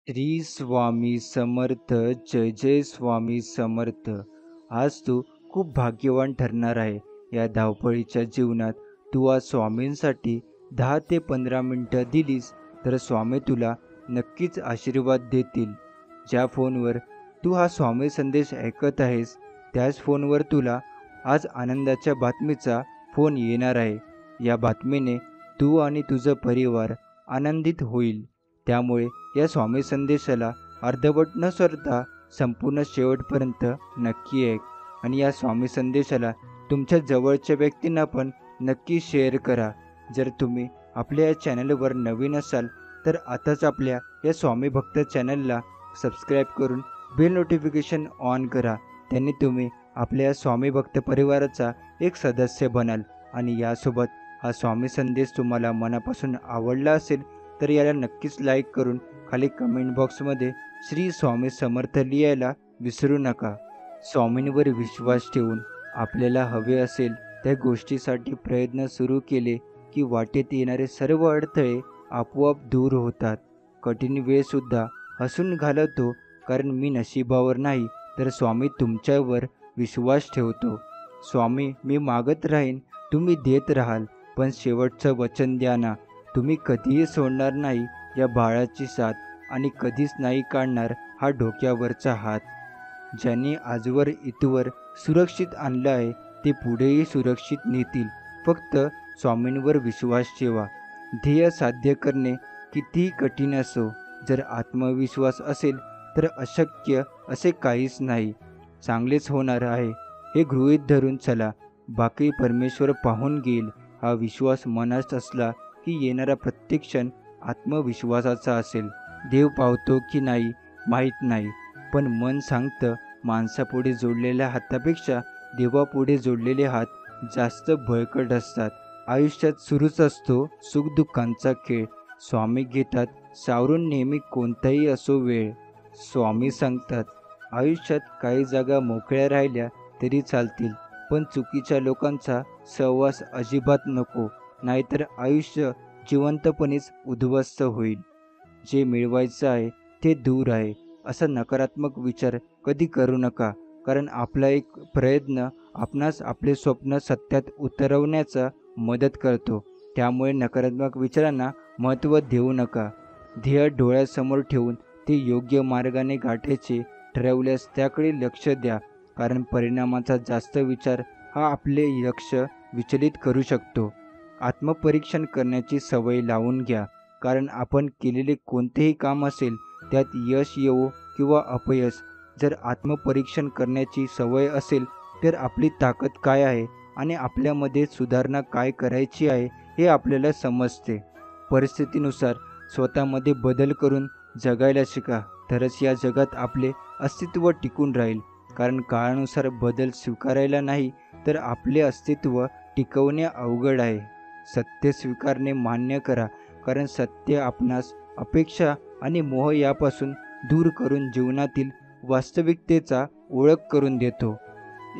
श्री स्वामी समर्थ. जय जय स्वामी समर्थ. आज तू खूप भाग्यवान ठरणार आहे. या धावपळीच्या जीवनात तू आज स्वामींसाठी 10 ते 15 मिनिटं दिलीस तर स्वामी तुला नक्कीच आशीर्वाद देतील. ज्या फोनवर तू हा स्वामी संदेश ऐकत आहेस त्याच फोनवर तुला आज आनंदाच्या बातमीचा फोन येणार आहे. या बातमीने तू आणि तुझं परिवार आनंदित होईल. त्यामुळे या स्वामी संदेशाला अर्धवट न सोडता संपूर्ण शेवटपर्यंत नक्की ऐक आणि या स्वामी संदेशाला तुमच्या जवळच्या व्यक्तींना पण नक्की शेअर करा. जर तुम्ही आपल्या या चॅनलवर नवीन असाल तर आताच आपल्या या स्वामी भक्त चॅनलला सबस्क्राईब करून बेल नोटिफिकेशन ऑन करा. त्यांनी तुम्ही आपल्या या स्वामी भक्त परिवाराचा एक सदस्य बनाल. आणि यासोबत हा स्वामी संदेश तुम्हाला मनापासून आवडला असेल तर याला नक्कीच लाईक करून खाली कमेंट बॉक्समध्ये श्री स्वामी समर्थ लिहायला विसरू नका. स्वामींवर विश्वास ठेवून आपल्याला हवे असेल त्या गोष्टीसाठी प्रयत्न सुरू केले की वाटेत येणारे सर्व अडथळे आपोआप दूर होतात. कठीण वेळसुद्धा हसून घालवतो, कारण मी नशिबावर नाही तर स्वामी तुमच्यावर विश्वास ठेवतो. स्वामी, मी मागत राहीन, तुम्ही देत राहाल, पण शेवटचं वचन द्या ना, तुम्ही कधीही सोडणार नाही या बाळाची साथ आणि कधीच नाही काढणार हा डोक्यावरचा हात. ज्यांनी आजवर इथवर सुरक्षित आणलं आहे ते पुढेही सुरक्षित नेतील. फक्त स्वामींवर विश्वास ठेवा. ध्येय साध्य करणे कितीही कठीण असो, जर आत्मविश्वास असेल तर अशक्य असे काहीच नाही. चांगलेच होणार आहे हे गृहीत धरून चला, बाकी परमेश्वर पाहून घेईल. हा विश्वास मनात असला की येणारा प्रत्येक क्षण आत्मविश्वासाचा असेल. देव पावतो की नाही माहीत नाही, पण मन सांगतं माणसापुढे जोडलेल्या हातापेक्षा देवापुढे जोडलेले हात जास्त बळकट असतात. आयुष्यात सुरूच असतो सुखदुःखांचा खेळ. स्वामी घेतात सावरून नेहमी कोणताही असो वेळ. स्वामी सांगतात आयुष्यात काही जागा मोकळ्या राहिल्या तरी चालतील, पण चुकीच्या लोकांचा सहवास अजिबात नको, नाहीतर आयुष्य जिवंतपणेच उद्ध्वस्त होईल. जे मिळवायचं आहे ते दूर आहे असा नकारात्मक विचार कधी करू नका, कारण आपला एक प्रयत्न आपणास आपले स्वप्न सत्यात उतरवण्याचा मदत करतो. त्यामुळे नकारात्मक विचारांना महत्त्व देऊ नका. ध्येय डोळ्यासमोर ठेवून ते योग्य मार्गाने गाठायचे ठरवल्यास त्याकडे लक्ष द्या, कारण परिणामाचा जास्त विचार हा आपले लक्ष विचलित करू शकतो. आत्मपरीक्षण करण्याची सवय लावून घ्या, कारण आपण केलेले कोणतेही काम असेल त्यात यश येवो किंवा अपयश, जर आत्मपरीक्षण करण्याची सवय असेल तर आपली ताकद काय आहे आणि आपल्यामध्ये सुधारणा काय करायची आहे हे आपल्याला समजते. परिस्थितीनुसार स्वतःमध्ये बदल करून जगायला शिका, तरच या जगात आपले अस्तित्व टिकून राहील. कारण काळानुसार बदल स्वीकारायला नाही तर आपले अस्तित्व टिकवणे अवघड आहे. सत्य स्वीकारणे मान्य करा, कारण सत्य आपणास अपेक्षा आणि मोह यापासून दूर करून जीवनातील वास्तविकतेचा ओळख करून देतो.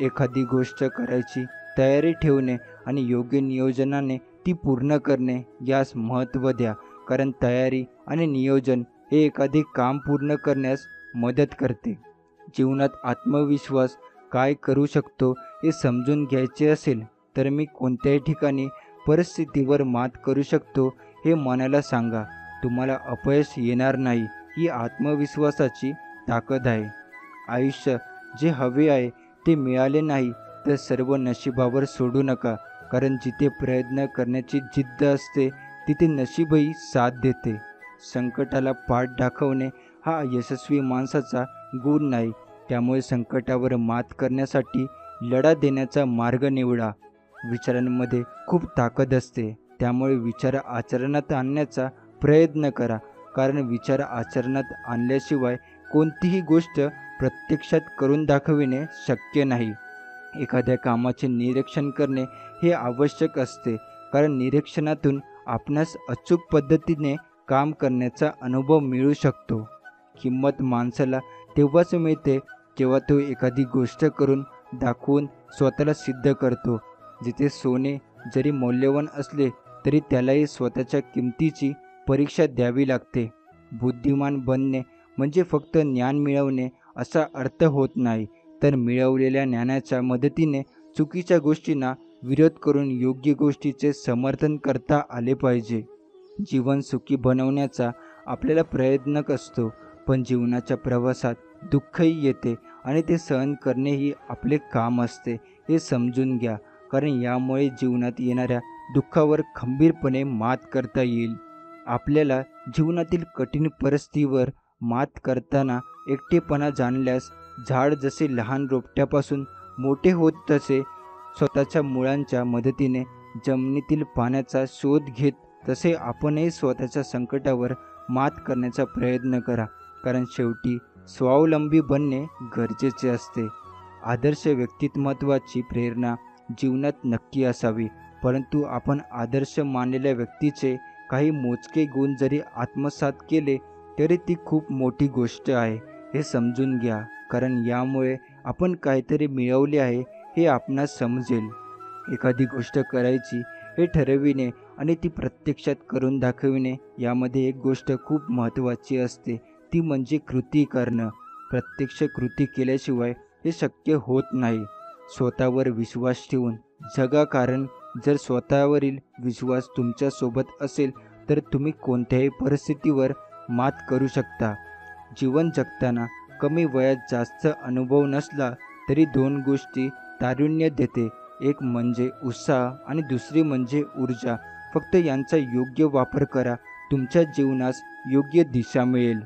एखादी गोष्ट करायची तयारी ठेवणे आणि योग्य नियोजनाने ती पूर्ण करणे यास महत्त्व द्या, कारण तयारी आणि नियोजन हे एखादे काम पूर्ण करण्यास मदत करते. जीवनात आत्मविश्वास काय करू शकतो हे समजून घ्यायचे असेल तर मी कोणत्याही ठिकाणी परिस्थितीवर मात करू शकतो हे मनाला सांगा. तुम्हाला अपयश येणार नाही ही आत्मविश्वासाची ताकद आहे. आयुष्य जे हवे आहे ते मिळाले नाही तर सर्व नशिबावर सोडू नका, कारण जिथे प्रयत्न करण्याची जिद्द असते तिथे नशीबही साथ देते. संकटाला पाठ दाखवणे हा यशस्वी माणसाचा गुण नाही, त्यामुळे संकटावर मात करण्यासाठी लढा देण्याचा मार्ग निवडा. विचारांमध्ये खूप ताकद असते, त्यामुळे विचार आचरणात आणण्याचा प्रयत्न करा, कारण विचार आचरणात आणल्याशिवाय कोणतीही गोष्ट प्रत्यक्षात करून दाखविणे शक्य नाही. एखाद्या कामाचे निरीक्षण करणे हे आवश्यक असते, कारण निरीक्षणातून आपणास अचूक पद्धतीने काम करण्याचा अनुभव मिळू शकतो. किंमत माणसाला तेव्हाच मिळते जेव्हा तो एखादी गोष्ट करून दाखवून स्वतःला सिद्ध करतो. जिथे सोने जरी मौल्यवान असले तरी त्यालाही स्वतःच्या किमतीची परीक्षा द्यावी लागते. बुद्धिमान बनणे म्हणजे फक्त ज्ञान मिळवणे असा अर्थ होत नाही, तर मिळवलेल्या ज्ञानाच्या मदतीने चुकीच्या गोष्टींना विरोध करून योग्य गोष्टीचे समर्थन करता आले पाहिजे. जीवन सुखी बनवण्याचा आपल्याला प्रयत्न असतो, पण जीवनाच्या प्रवासात दुःखही येते आणि ते सहन करणेही आपले काम असते, हे समजून घ्या. कारण यामुळे जीवनात येणाऱ्या दुःखावर खंबीरपणे मात करता येईल. आपल्याला जीवनातील कठीण परिस्थितीवर मात करताना एकटेपणा जाणल्यास झाड जसे लहान रोपट्यापासून मोठे होत तसे स्वतःच्या मुळांच्या मदतीने जमिनीतील पाण्याचा शोध घेत, तसे आपणही स्वतःच्या संकटावर मात करण्याचा प्रयत्न करा. कारण शेवटी स्वावलंबी बनणे गरजेचे असते. आदर्श व्यक्तिमत्वाची प्रेरणा जीवनात नक्की असावी, परंतु आपण आदर्श मानलेल्या व्यक्तीचे काही मोजके गुण जरी आत्मसात केले तरी ती खूप मोठी गोष्ट आहे, हे समजून घ्या. कारण यामुळे आपण काहीतरी मिळवले आहे हे आपणास समजेल. एखादी गोष्ट करायची हे ठरविणे आणि ती प्रत्यक्षात करून दाखविणे यामध्ये एक गोष्ट खूप महत्त्वाची असते, ती म्हणजे कृती करणं. प्रत्यक्ष कृती केल्याशिवाय हे शक्य होत नाही. स्वतःवर विश्वास ठेवून जगा, कारण जर स्वतःवरील विश्वास तुमच्यासोबत असेल तर तुम्ही कोणत्याही परिस्थितीवर मात करू शकता. जीवन जगताना कमी वयात जास्त अनुभव नसला तरी 2 गोष्टी तारुण्य देते, एक म्हणजे उत्साह आणि दुसरी म्हणजे ऊर्जा. फक्त यांचा योग्य वापर करा, तुमच्या जीवनास योग्य दिशा मिळेल.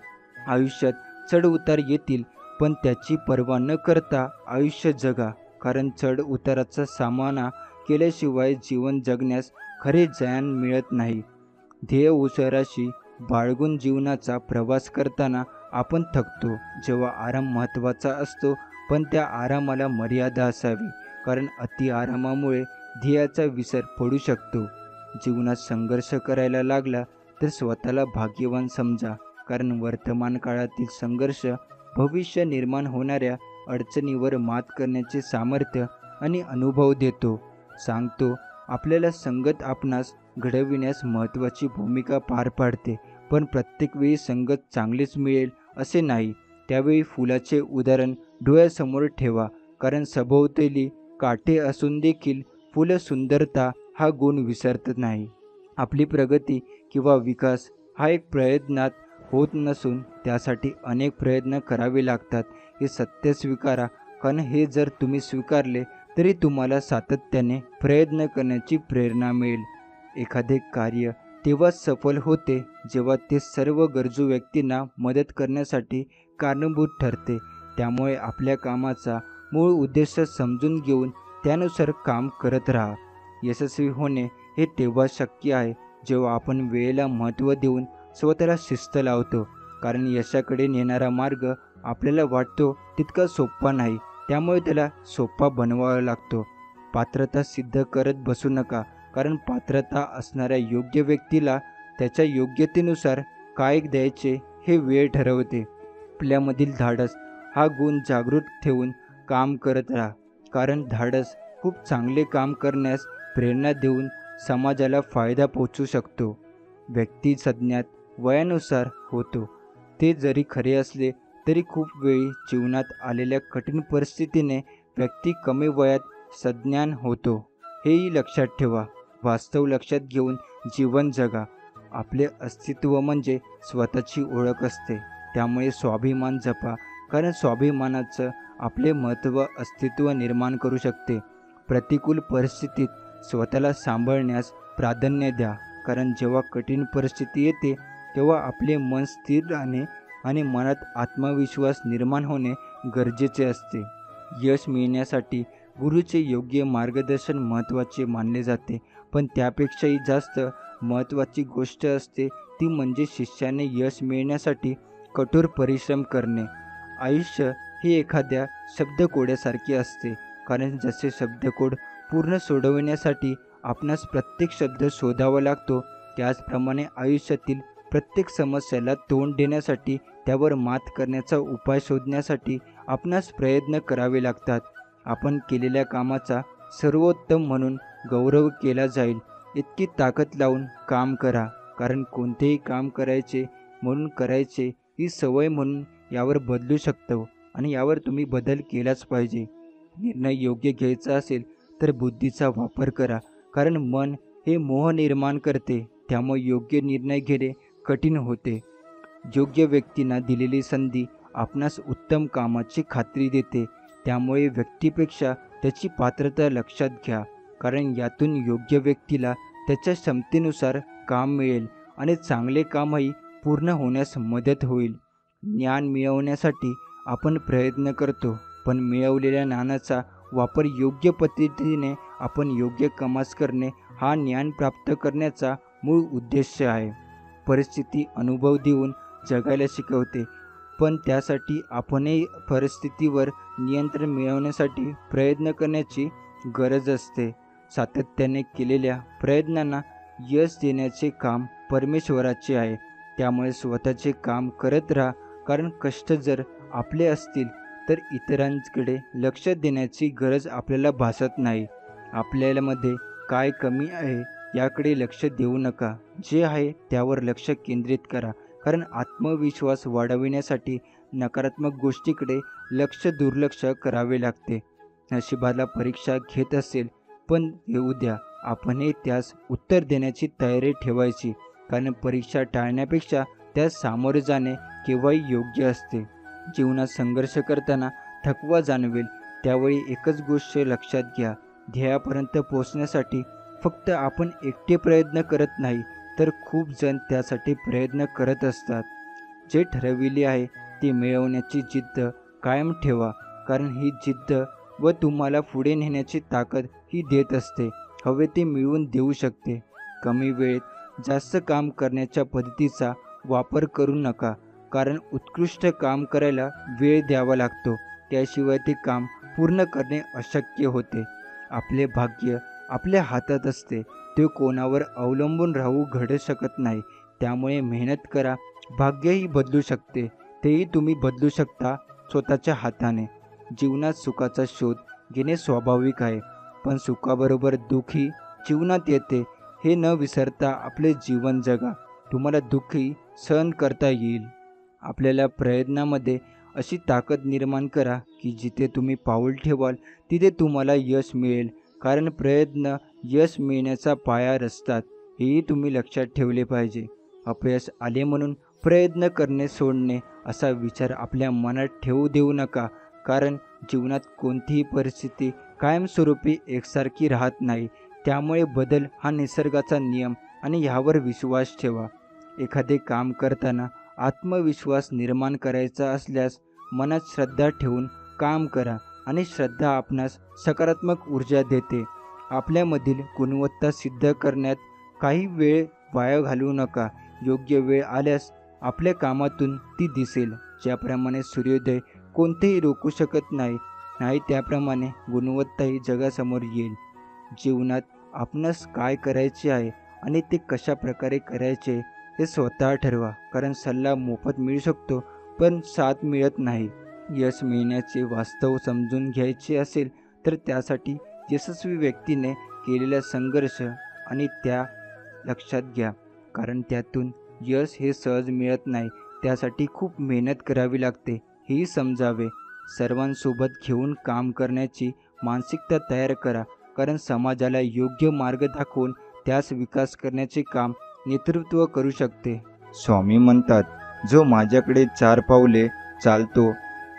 आयुष्यात चढ उतार येतील, पण त्याची पर्वा न करता आयुष्य जगा. कारण चढ उताराचा सामना केल्याशिवाय जीवन जगण्यास खरे ज्ञान मिळत नाही. ध्येय उशिराशी बाळगून जीवनाचा प्रवास करताना आपण थकतो. जेव्हा आराम महत्त्वाचा असतो, पण त्या आरामाला मर्यादा असावी, कारण अति आरामामुळे ध्येयाचा विसर पडू शकतो. जीवनात संघर्ष करायला लागला तर स्वतःला भाग्यवान समजा, कारण वर्तमान काळातील संघर्ष भविष्य निर्माण होणाऱ्या अडचणीवर मात करण्याचे सामर्थ्य आणि अनुभव देतो. सांगतो, आपल्याला संगत आपणास घडविण्यास महत्त्वाची भूमिका पार पाडते, पण प्रत्येक वेळी संगत चांगलीच मिळेल असे नाही. त्यावेळी फुलाचे उदाहरण डोळ्यासमोर ठेवा, कारण सभोवताली काटे असून देखील फुलं सुंदरता हा गुण विसरत नाही. आपली प्रगती किंवा विकास हा एक प्रयत्नात होत नसून त्यासाठी अनेक प्रयत्न करावे लागतात, हे सत्य स्वीकारा. कारण हे जर तुम्ही स्वीकारले तरी तुम्हाला सातत्याने प्रयत्न करण्याची प्रेरणा मिळेल. एखादे कार्य तेव्हाच सफल होते जेव्हा ते सर्व गरजू व्यक्तींना मदत करण्यासाठी कारणीभूत ठरते. त्यामुळे आपल्या कामाचा मूळ उद्देश समजून घेऊन त्यानुसार काम करत राहा. यशस्वी होणे हे तेव्हा शक्य आहे जेव्हा आपण वेळेला महत्त्व देऊन स्वतःला शिस्त लावतो. कारण यशाकडे नेणारा मार्ग आपल्याला वाटतो तितका सोपा नाही, त्यामुळे त्याला सोपा बनवावा लागतो. पात्रता सिद्ध करत बसू नका, कारण पात्रता असणाऱ्या योग्य व्यक्तीला त्याच्या योग्यतेनुसार काय द्यायचे हे वेळ ठरवते. आपल्यामधील धाडस हा गुण जागृत ठेवून काम करत राहा, कारण धाडस खूप चांगले काम करण्यास प्रेरणा देऊन समाजाला फायदा पोहोचू शकतो. व्यक्ती संज्ञात वयानुसार होतो, ते जरी खरे असले तरी खूप वेळी जीवनात आलेल्या कठीण परिस्थितीने व्यक्ती कमी वयात सज्ञान होतो, हेही लक्षात ठेवा. वास्तव लक्षात घेऊन जीवन जगा. आपले अस्तित्व म्हणजे स्वतःची ओळख असते, त्यामुळे स्वाभिमान जपा, कारण स्वाभिमानाचं आपले महत्त्व अस्तित्व निर्माण करू शकते. प्रतिकूल परिस्थितीत स्वतःला सांभाळण्यास प्राधान्य द्या, कारण जेव्हा कठीण परिस्थिती येते तेव्हा आपले मन स्थिर राहणे आणि मनात आत्मविश्वास निर्माण होणे गरजेचे असते. यश मिळण्यासाठी गुरुचे योग्य मार्गदर्शन महत्त्वाचे मानले जाते, पण त्यापेक्षाही जास्त महत्त्वाची गोष्ट असते ती म्हणजे शिष्याने यश मिळण्यासाठी कठोर परिश्रम करणे. आयुष्य हे एखाद्या शब्दकोड्यासारखे असते, कारण जसे शब्दकोड पूर्ण सोडविण्यासाठी आपणास प्रत्येक शब्द शोधावा लागतो, त्याचप्रमाणे आयुष्यातील प्रत्येक समस्येला तोंड देण्यासाठी, त्यावर मात करण्याचा उपाय शोधण्यासाठी आपणास प्रयत्न करावे लागतात. आपण केलेल्या कामाचा सर्वोत्तम म्हणून गौरव केला जाईल इतकी ताकद लावून काम करा, कारण कोणतेही काम करायचे म्हणून करायचे ही सवय म्हणून यावर बदलू शकतो आणि यावर तुम्ही बदल केलाच पाहिजे. निर्णय योग्य घ्यायचा असेल तर बुद्धीचा वापर करा, कारण मन हे मोह निर्माण करते, त्यामुळे योग्य निर्णय घेणे कठीण होते. योग्य व्यक्तींना दिलेली संधी आपणास उत्तम कामाची खात्री देते, त्यामुळे व्यक्तीपेक्षा त्याची पात्रता लक्षात घ्या, कारण यातून योग्य व्यक्तीला त्याच्या क्षमतेनुसार काम मिळेल आणि चांगले कामही पूर्ण होण्यास मदत होईल. ज्ञान मिळवण्यासाठी आपण प्रयत्न करतो, पण मिळवलेल्या ज्ञानाचा वापर योग्य पद्धतीने आपण योग्य कामास करणे हा ज्ञान प्राप्त करण्याचा मूळ उद्देश आहे. परिस्थिती अनुभव देऊन जगायला शिकवते, पण त्यासाठी आपणही परिस्थितीवर नियंत्रण मिळवण्यासाठी प्रयत्न करण्याची गरज असते. सातत्याने केलेल्या प्रयत्नांना यश देण्याचे काम परमेश्वराचे आहे, त्यामुळे स्वतःचे काम करत राहा, कारण कष्ट जर आपले असतील तर इतरांकडे लक्ष देण्याची गरज आपल्याला भासत नाही. आपल्यामध्ये काय कमी आहे याकडे लक्ष देऊ नका, जे आहे त्यावर लक्ष केंद्रित करा, कारण आत्मविश्वास वाढविण्यासाठी नकारात्मक गोष्टीकडे दुर्लक्ष करावे लागते. नशिबाला परीक्षा घेत असेल पण येऊ द्या, आपणही त्यास उत्तर देण्याची तयारी ठेवायची, कारण परीक्षा टाळण्यापेक्षा त्यास सामोरे जाणे केव्हाही योग्य असते. जीवनात संघर्ष करताना थकवा जाणवेल, त्यावेळी एकच गोष्ट लक्षात घ्या, ध्येयापर्यंत पोहोचण्यासाठी फक्त आपण एकटे प्रयत्न करत नाही, तर खूप जण त्यासाठी प्रयत्न करत असतात. जे ठरविले आहे ते मिळवण्याची जिद्द कायम ठेवा, कारण ही जिद्द व तुम्हाला पुढे नेण्याची ताकद ही देत असते, हवे ते मिळवून देऊ शकते. कमी वेळेत जास्त काम करण्याच्या पद्धतीचा वापर करू नका, कारण उत्कृष्ट काम करायला वेळ द्यावा लागतो, त्याशिवाय ते काम पूर्ण करणे अशक्य होते. आपले भाग्य आपल्या हातात असते, ते कोणावर अवलंबून राहू घडू शकत नाही, त्यामुळे मेहनत करा. भाग्यही बदलू शकते, तेही तुम्ही बदलू शकता स्वतःच्या हाताने. जीवनात सुखाचा शोध घेणे स्वाभाविक आहे, पण सुखाबरोबर दुःखही जीवनात येते, हे न विसरता आपले जीवन जगा. तुम्हाला दुःखही सहन करता येईल. आपल्याला प्रयत्नामध्ये अशी ताकद निर्माण करा की जिथे तुम्ही पाऊल ठेवाल तिथे तुम्हाला यश मिळेल, कारण प्रयत्न यश मिळण्याचा पाया रचतात, हेही तुम्ही लक्षात ठेवले पाहिजे. अपयश आले म्हणून प्रयत्न करणे सोडणे असा विचार आपल्या मनात ठेवू देऊ नका, कारण जीवनात कोणतीही परिस्थिती कायमस्वरूपी एकसारखी राहत नाही, त्यामुळे बदल हा निसर्गाचा नियम आणि ह्यावर विश्वास ठेवा. एखादे काम करताना आत्मविश्वास निर्माण करायचा असल्यास मनात श्रद्धा ठेवून काम करा, आणि श्रद्धा आपणास सकारात्मक ऊर्जा देते. आपल्यामधील गुणवत्ता सिद्ध करण्यात काही वेळ वाया घालवू नका. योग्य वेळ आल्यास आपल्या कामातून ती दिसेल. ज्याप्रमाणे सूर्योदय कोणतेही रोखू शकत नाही, त्याप्रमाणे गुणवत्ताही जगासमोर येईल. जीवनात आपणास काय करायचे आहे आणि ते कशा प्रकारे करायचे हे स्वतः ठरवा, कारण सल्ला मोफत मिळू शकतो पण साथ मिळत नाही. यश मिळण्याचे वास्तव समजून घ्यायचे असेल तर त्यासाठी यशस्वी व्यक्तीने केलेला संघर्ष आणि त्या लक्षात घ्या, कारण त्यातून यश हे सहज मिळत नाही, त्यासाठी खूप मेहनत करावी लागते, हेही समजावे. सर्वांसोबत घेऊन काम करण्याची मानसिकता तयार करा, कारण समाजाला योग्य मार्ग दाखवून त्यास विकास करण्याचे काम नेतृत्व करू शकते. स्वामी म्हणतात, जो माझ्याकडे 4 पावले चालतो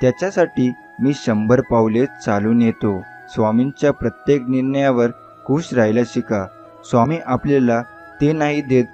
त्याच्यासाठी मी 100 पावले चालून येतो. स्वामींच्या प्रत्येक निर्णयावर खुश राहायला शिका. स्वामी आपल्याला ते नाही देत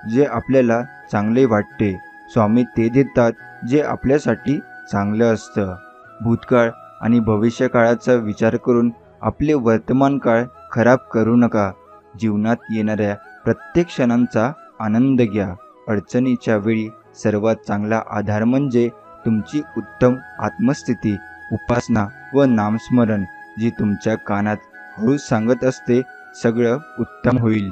जे आपल्याला चांगले वाटते, स्वामी ते देतात जे आपल्यासाठी चांगलं असतं. भूतकाळ आणि भविष्यकाळाचा विचार करून आपले वर्तमान काळ खराब करू नका. जीवनात येणाऱ्या प्रत्येक क्षणांचा आनंद घ्या. अडचणीच्या वेळी सर्वात चांगला आधार म्हणजे तुमची उत्तम आत्मस्थिती, उपासना व नामस्मरण, जी तुमच्या कानात हळू सांगत असते, सगळं उत्तम होईल.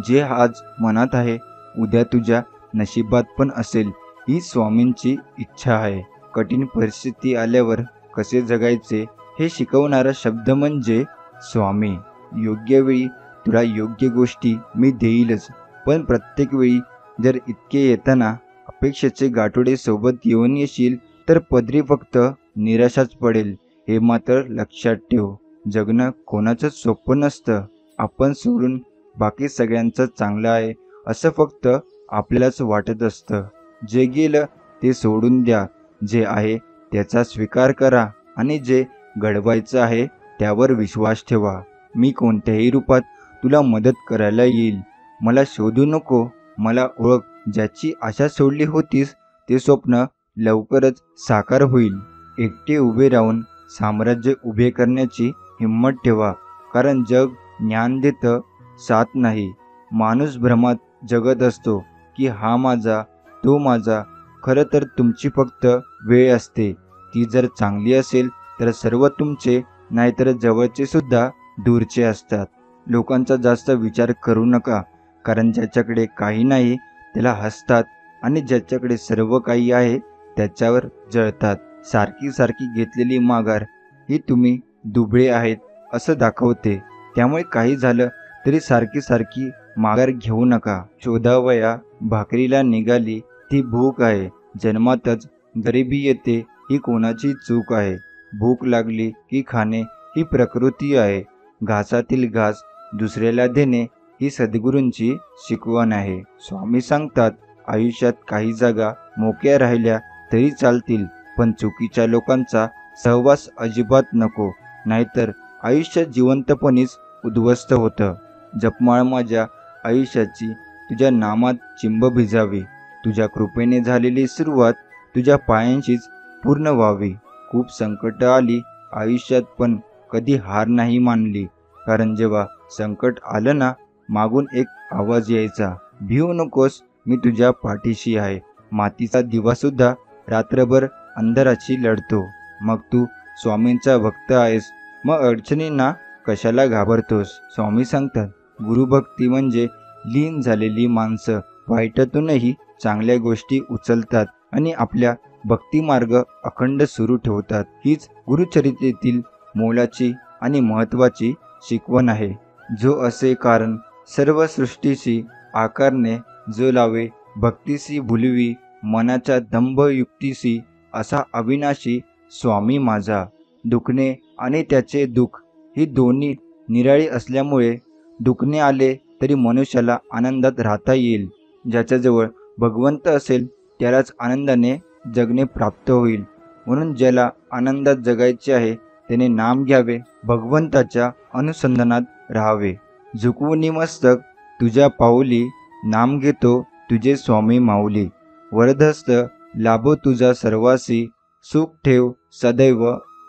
जे आज मनात आहे उद्या तुझ्या नशिबात पण असेल, ही स्वामींची इच्छा आहे. कठीण परिस्थिती आल्यावर कसे जगायचे हे शिकवणारा शब्द म्हणजे स्वामी. योग्य वेळी तुला योग्य गोष्टी मी देईलच, पण प्रत्येक वेळी जर इतके येताना अपेक्षेचे गाठोडे सोबत घेऊन येशील तर पदरी फक्त निराशाच पडेल. हे मात्र लक्षात ठेव. जगणं कोणाचंच सोपं नसतं. आपण सोडून बाकी सगळ्यांचं चांगलं आहे असं फक्त आपल्यालाच वाटत असतं. जे गेलं ते सोडून द्या. जे आहे त्याचा स्वीकार करा आणि जे घडवायचं आहे त्यावर विश्वास ठेवा. मी कोणत्याही रूपात तुला मदत करायला येईल. मला शोधू नको, मला ओळख. ज्याची आशा सोडली होतीस ते स्वप्न लवकरच साकार होईल. एकटे उभे राहून साम्राज्य उभे करण्याची हिंमत ठेवा, कारण जग ज्ञान देतं, साथ नाही. माणूस भ्रमात जगत असतो की हा माझा, तो माझा. खरं तर तुमची फक्त वेळ असते. ती जर चांगली असेल तर सर्व तुमचे, नाहीतर जवळचे सुद्धा दूरचे असतात. लोकांचा जास्त विचार करू नका, कारण ज्याच्याकडे काही नाही त्याला हसतात आणि ज्याच्याकडे सर्व काही आहे त्याच्यावर जळतात. सारखी सारखी घेतलेली माघार ही तुम्ही दुबळे आहेत असं दाखवते. त्यामुळे काही झालं तरी सारखी सारखी माघार घेऊ नका. शोधावया भाकरीला निघाली ती भूक आहे. जन्मातच गरिबी येते ही कोणाची चूक आहे. भूक लागली की खाणे ही प्रकृती आहे. घासातील घास दुसऱ्याला देणे ही सद्गुरूंची शिकवण आहे. स्वामी सांगतात, आयुष्यात काही जागा मोकळ्या राहिल्या तरी चालतील, पण चुकीच्या लोकांचा सहवास अजिबात नको, नाहीतर आयुष्य जिवंतपणीच उद्ध्वस्त होतं. जपमाळ माझ्या आयुष्याची, तुझ्या नामात चिंब भिजावी. तुझ्या कृपेने झालेली सुरुवात तुझ्या पायांशीच पूर्ण व्हावी. खूप संकट आली आयुष्यात, पण कधी हार नाही मानली. कारण जेव्हा संकट आलं ना, मागून एक आवाज यायचा, भिवू नकोस, मी तुझ्या पाठीशी आहे. मातीचा दिवासुद्धा रात्रभर अंधाराची लढतो. मग तू स्वामींचा भक्त आहेस, मग अडचणींना कशाला घाबरतोस? स्वामी सांगतात, गुरुभक्ती म्हणजे लीन झालेली माणसं वाईटातूनही चांगल्या गोष्टी उचलतात आणि आपल्या भक्तिमार्ग अखंड सुरू ठेवतात. हीच गुरुचरितेतील मोलाची आणि महत्त्वाची शिकवण आहे. जो असे कारण सर्व सृष्टीशी आकारणे, जो लावे भक्तीसी भुलवी मनाच्या दंभ युक्तीसी, असा अविनाशी स्वामी माझा. दुखणे आणि त्याचे दुःख ही दोन्ही निराळी असल्यामुळे दुखणे आले तरी मनुष्याला आनंदात राहता येईल. ज्याच्याजवळ भगवंत असेल त्यालाच आनंदाने जगणे प्राप्त होईल. म्हणून ज्याला आनंदात जगायचे आहे त्याने नाम घ्यावे, भगवंताच्या अनुसंधानात राहावे. झुकवून मस्तक तुझ्या पाऊली, नाम घेतो तुझे स्वामी माऊली. वरदहस्त लाभो तुझा सर्वासी, सुख ठेव सदैव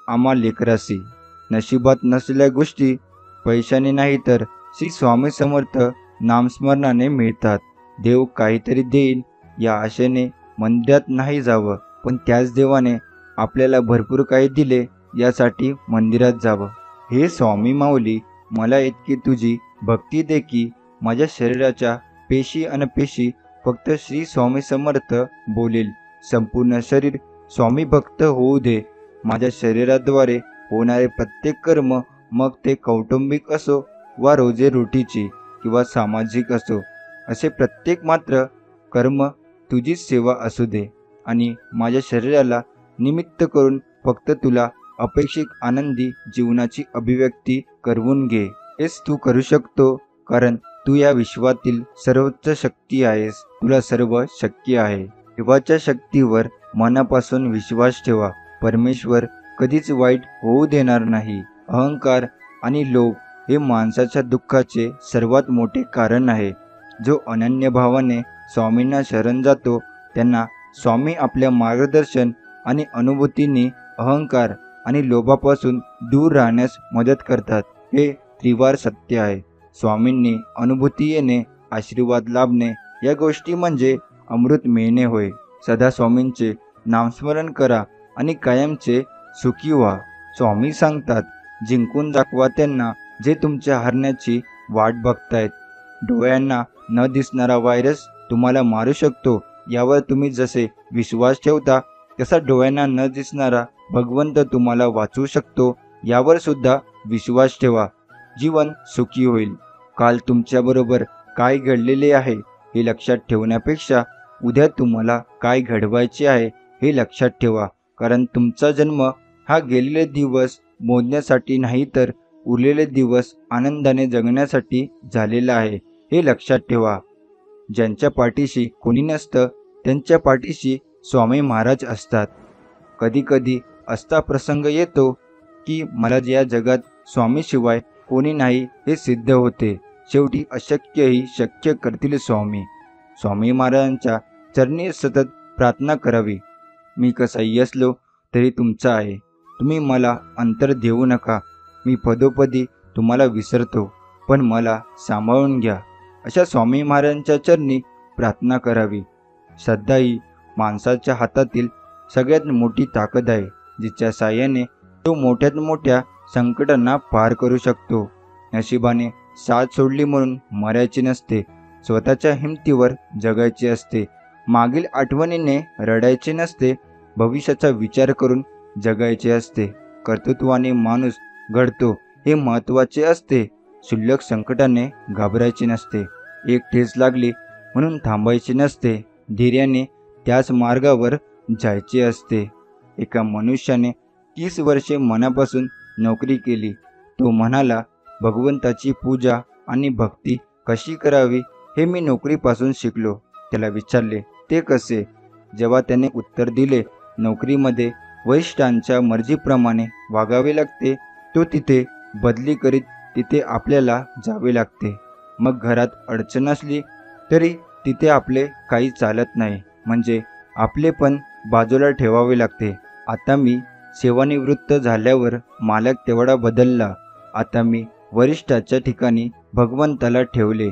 आम्हा लेकरासी. नशिबात नसलेल्या गोष्टी पैशाने नाही तर श्री स्वामी समर्थ नामस्मरणाने मिळतात. देव काहीतरी देईल या आशेने मंदिरात नाही जावं, पण त्याच देवाने आपल्याला भरपूर काही दिले यासाठी मंदिरात जावं. हे स्वामी माऊली, मला इतकी तुझी भक्ती दे की माझ्या शरीराच्या पेशी अनपेशी फक्त श्री स्वामी समर्थ बोलेल. संपूर्ण शरीर स्वामी भक्त होऊ दे. माझ्या शरीराद्वारे होणारे प्रत्येक कर्म, मग ते कौटुंबिक असो वा रोजीरोटीची किंवा सामाजिक असो, असे प्रत्येक मात्र कर्म तुझीच सेवा असू दे आणि माझ्या शरीराला निमित्त करून फक्त तुला अपेक्षित आनंदी जीवनाची अभिव्यक्ती करवून घे. हेच तू करू शकतो, कारण तू या विश्वातील सर्वोच्च शक्ती आहेस. तुला सर्व शक्य आहे. देवाच्या शक्तीवर मनापासून विश्वास ठेवा. परमेश्वर कधीच वाईट होऊ देणार नाही. अहंकार आणि लोभ हे माणसाच्या दुःखाचे सर्वात मोठे कारण आहे. जो अनन्य भावाने स्वामींना शरण जातो त्यांना स्वामी आपल्या मार्गदर्शन आणि अनुभूतीने अहंकार आणि लोभापासून दूर राहण्यास मदत करतात. हे त्रिवार सत्य आहे. स्वामींनी अनुभूती येणे, आशीर्वाद लाभणे या गोष्टी म्हणजे अमृत मिळणे होय. सदा स्वामींचे नामस्मरण करा आणि कायमचे सुखी व्हा. स्वामी सांगतात, जिंकून दाखवा त्यांना जे तुमच्या हरण्याची वाट बघतायत. डोळ्यांना न दिसणारा व्हायरस तुम्हाला मारू शकतो, यावर तुम्ही जसे विश्वास ठेवता तसा डोळ्यांना न दिसणारा भगवंत तुम्हाला वाचवू शकतो, यावर सुद्धा विश्वास ठेवा. जीवन सुखी होईल. काल तुमच्याबरोबर काय घडलेले आहे हे लक्षात ठेवण्यापेक्षा उद्या तुम्हाला काय घडवायचे आहे हे लक्षात ठेवा, कारण तुमचा जन्म हा गेलेले दिवस मोजण्यासाठी नाही तर उरलेले दिवस आनंदाने जगण्यासाठी झालेला आहे हे लक्षात ठेवा. ज्यांच्या पाठीशी कोणी नसतं त्यांच्या पाठीशी स्वामी महाराज असतात. कधीकधी असा प्रसंग येतो की मला या जगात स्वामीशिवाय कोणी नाही हे सिद्ध होते. शेवटी अशक्यही शक्य करतील स्वामी. स्वामी महाराजांच्या चरणी सतत प्रार्थना करावी. मी कसाही असलो तरी तुमचा आहे. तुम्ही मला अंतर देऊ नका. मी पदोपदी तुम्हाला विसरतो, पण मला सांभाळून घ्या. अशा स्वामी महाराजांच्या चरणी प्रार्थना करावी. श्रद्धा ही माणसाच्या हातातील सगळ्यात मोठी ताकद आहे, जिच्या साह्याने तो मोठ्यात मोठ्या संकटांना पार करू शकतो. नशिबाने साथ सोडली म्हणून मरायचे नसते. स्वतःच्या हिमतीवर जगायचे असते. मागील आठवणीने रडायचे नसते. भविष्याचा विचार करून जगायचे असते. कर्तृत्वाने माणूस घडतो हे महत्त्वाचे असते. क्षुल्लक संकटाने घाबरायचे नसते. एक ठेच लागली म्हणून थांबायचे नसते. धैर्याने त्याच मार्गावर जायचे असते. एका मनुष्याने 30 वर्षे मनापासून नोकरी केली. तो म्हणाला, भगवंताची पूजा आणि भक्ती कशी करावी हे मी नोकरीपासून शिकलो. त्याला विचारले, ते कसे? जेव्हा त्याने उत्तर दिले, नोकरीमध्ये वरिष्ठांच्या मर्जीप्रमाणे वागावे लागते. तो तिथे बदली करीत तिथे आपल्याला जावे लागते. मग घरात अडचण असली तरी तिथे आपले काही चालत नाही, म्हणजे आपले पण बाजूला ठेवावे लागते. आता मी सेवानिवृत्त झाल्यावर मालक तेवढा बदलला. आता मी वरिष्ठाच्या ठिकाणी भगवंताला ठेवले.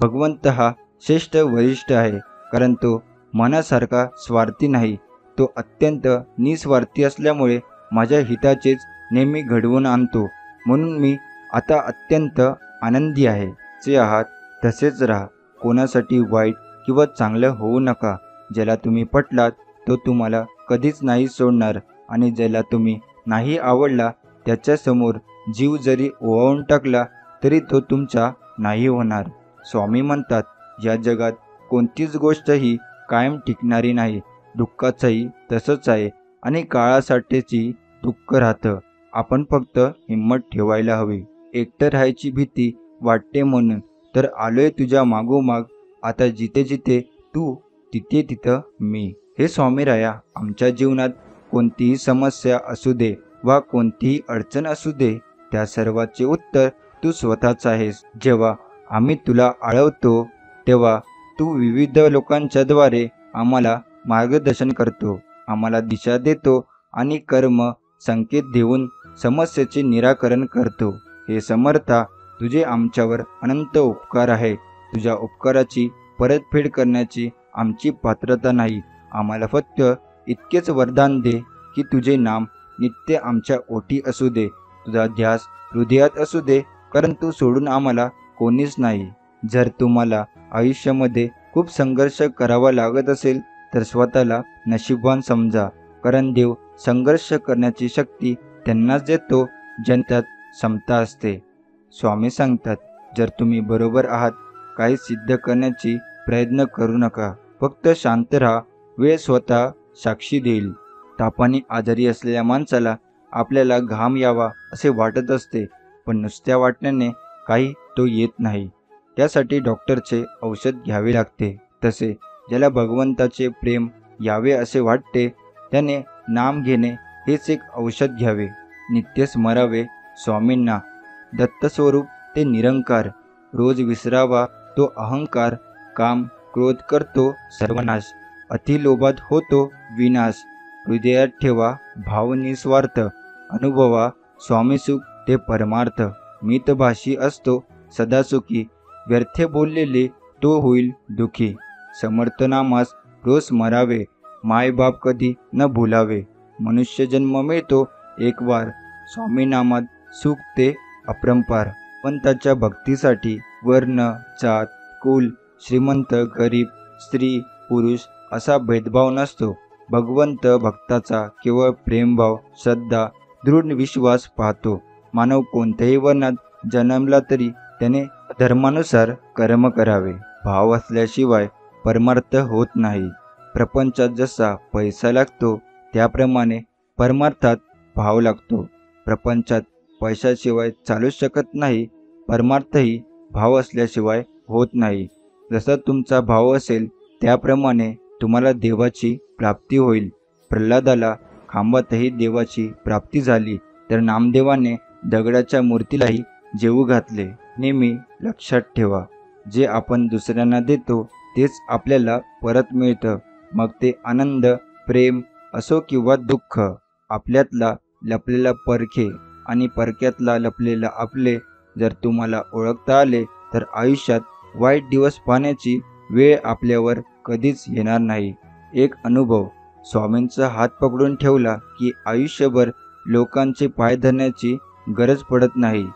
भगवंत हा श्रेष्ठ वरिष्ठ आहे, कारण तो मनासारखा स्वार्थी नाही. तो अत्यंत निस्वार्थी असल्यामुळे माझ्या हिताचेच नेहमी घडवून आणतो. म्हणून मी आता अत्यंत आनंदी आहे. जे आहात तसेच राहा. कोणासाठी वाईट किंवा चांगलं होऊ नका. ज्याला तुम्ही पटलात तो तुम्हाला कधीच नाही सोडणार, आणि ज्याला तुम्ही नाही आवडला त्याच्यासमोर जीव जरी ओवाळून टाकला तरी तो तुमचा नाही होणार. स्वामी म्हणतात, या जगात कोणतीच गोष्ट ही कायम टिकणारी नाही. दुःखाचंही तसंच आहे, आणि काळासाठीची दुःख राहतं. आपण फक्त हिंमत ठेवायला हवी. एकटं राहायची भीती वाटते म्हणून तर आलोय तुझ्या मागोमाग. आता जिथे जिथे तू तिथे तिथं मी. हे स्वामीराया, आमच्या जीवनात कोणतीही समस्या असू दे वा कोणतीही अडचण असू दे, त्या सर्वाचे उत्तर तू स्वतःच आहेस. जेव्हा आम्ही तुला आळवतो तेव्हा तू विविध लोकांच्या द्वारे आम्हाला मार्गदर्शन करतो, आम्हाला दिशा देतो आणि कर्म संकेत देऊन समस्येचे निराकरण करतो. हे समर्था, तुझे आमच्यावर अनंत उपकार आहे. तुझ्या उपकाराची परतफेड करण्याची आमची पात्रता नाही. आम्हाला फक्त इतकेच वरदान दे की तुझे नाम नित्य आमच्या ओठी असू दे, तुझा ध्यास हृदयात असू दे, कारण तू सोडून आम्हाला कोणीच नाही. जर तुम्हाला आयुष्यामध्ये खूप संघर्ष करावा लागत असेल तर स्वतःला नशीबवान समजा, कारण देव संघर्ष करण्याची शक्ती त्यांनाच देतो ज्यांच्यात क्षमता असते. स्वामी सांगतात, जर तुम्ही बरोबर आहात, काही सिद्ध करण्याची प्रयत्न करू नका. फक्त शांत राहा. वेळ स्वतः साक्षी देईल. तापाने आजारी असलेल्या माणसाला आपल्याला घाम यावा असे वाटत असते, पण नुसत्या वाटण्याने काही तो येत नाही. त्यासाठी डॉक्टरचे औषध घ्यावे लागते. तसे ज्याला भगवंताचे प्रेम यावे असे वाटते त्याने नाम घेणे हेच एक औषध घ्यावे. नित्य स्मरावे स्वामींना. दत्तस्वरूप ते निरंकार. रोज विसरावा तो अहंकार. काम क्रोध करतो सर्वनाश. अतिलोभात होतो विनाश. हृदयात ठेवा भाव निस्वार्थ. अनुभवा स्वामी सुख ते परमार्थ. मितभाषी असतो सदा सुखी. व्यर्थ बोललेले तो होईल दुखी. समर्थनामास रोज स्मरावे. मायबाप कधी न भुलावे. मनुष्य जन्म मिळतो एक वार. स्वामी नामात सुख ते अपरंपार. पंताच्या भक्तीसाठी वर्ण, जात, कुल, श्रीमंत, गरीब, स्त्री, पुरुष असा भेदभाव नसतो. भगवंत भक्ताचा केवळ प्रेमभाव, श्रद्धा, दृढ विश्वास पाहतो. मानव कोणत्याही वर्णात जन्मला तरी त्याने धर्मानुसार कर्म करावे. भाव असल्याशिवाय परमार्थ होत नाही. प्रपंचात जसा पैसा लागतो त्याप्रमाणे परमार्थात भाव लागतो. प्रपंचात पैशाशिवाय चालूच शकत नाही, परमार्थही भाव असल्याशिवाय होत नाही. जसा तुमचा भाव असेल त्याप्रमाणे तुम्हाला देवाची प्राप्ती होईल. प्रल्हादाला खांबातही देवाची प्राप्ती झाली, तर नामदेवाने दगडाच्या मूर्तीलाही जेवू घातले. नेहमी लक्षात ठेवा, जे आपण दुसऱ्यांना देतो तेच आपल्याला परत मिळतं. मग ते आनंद, प्रेम असो किंवा दुःख. आपल्यातला लपलेला परखे आणि परक्यातला लपलेला आपले जर तुम्हाला ओळखता आले तर आयुष्यात वाईट दिवस पाहण्याची वेळ आपल्यावर कधीच येणार नाही. एक अनुभव: स्वामींचा हात पकडून ठेवला की आयुष्यभर लोकांचे पाय धरण्याची गरज पडत नाही.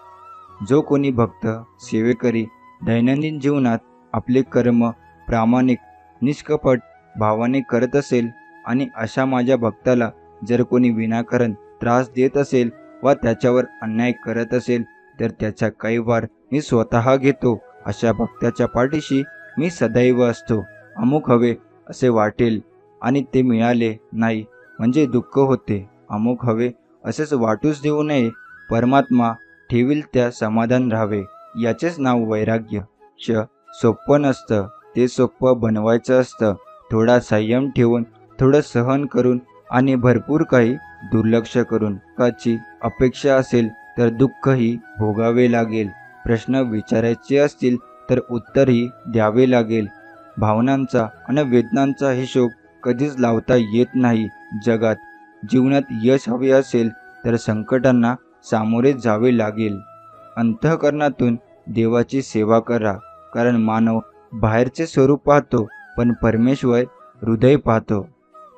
जो कोणी भक्त, सेवेकरी दैनंदिन जीवनात आपले कर्म प्रामाणिक, निष्कपट भावाने करत असेल आणि अशा माझ्या भक्ताला जर कोणी विनाकारण त्रास देत असेल वा त्याच्यावर अन्याय करत असेल तर त्याचा काही वार मी स्वतः घेतो. अशा भक्ताच्या पाठीशी मी सदैव असतो. अमुक हवे असे वाटेल आणि ते मिळाले नाही म्हणजे दुःख होते. अमुक हवे असेच वाटूच देऊ नये. परमात्मा ठेवील त्या समाधान राहावे. याचेच नाव वैराग्य. सोपं नसतं, ते सोपं बनवायचं असतं. थोडा संयम ठेवून, थोडं सहन करून आणि भरपूर काही दुर्लक्ष करून. सुखाची अपेक्षा असेल तर दुःखही भोगावे लागेल. प्रश्न विचारायचे असतील तर उत्तरही द्यावे लागेल. भावनांचा आणि वेदनांचा हिशोब कधीच लावता येत नाही. जगात जीवनात यश हवे असेल तर संकटांना सामोरे जावे लागेल. अंतःकरणातून देवाची सेवा करा, कारण मानव बाहेरचे स्वरूप पाहतो पण परमेश्वर हृदय पाहतो.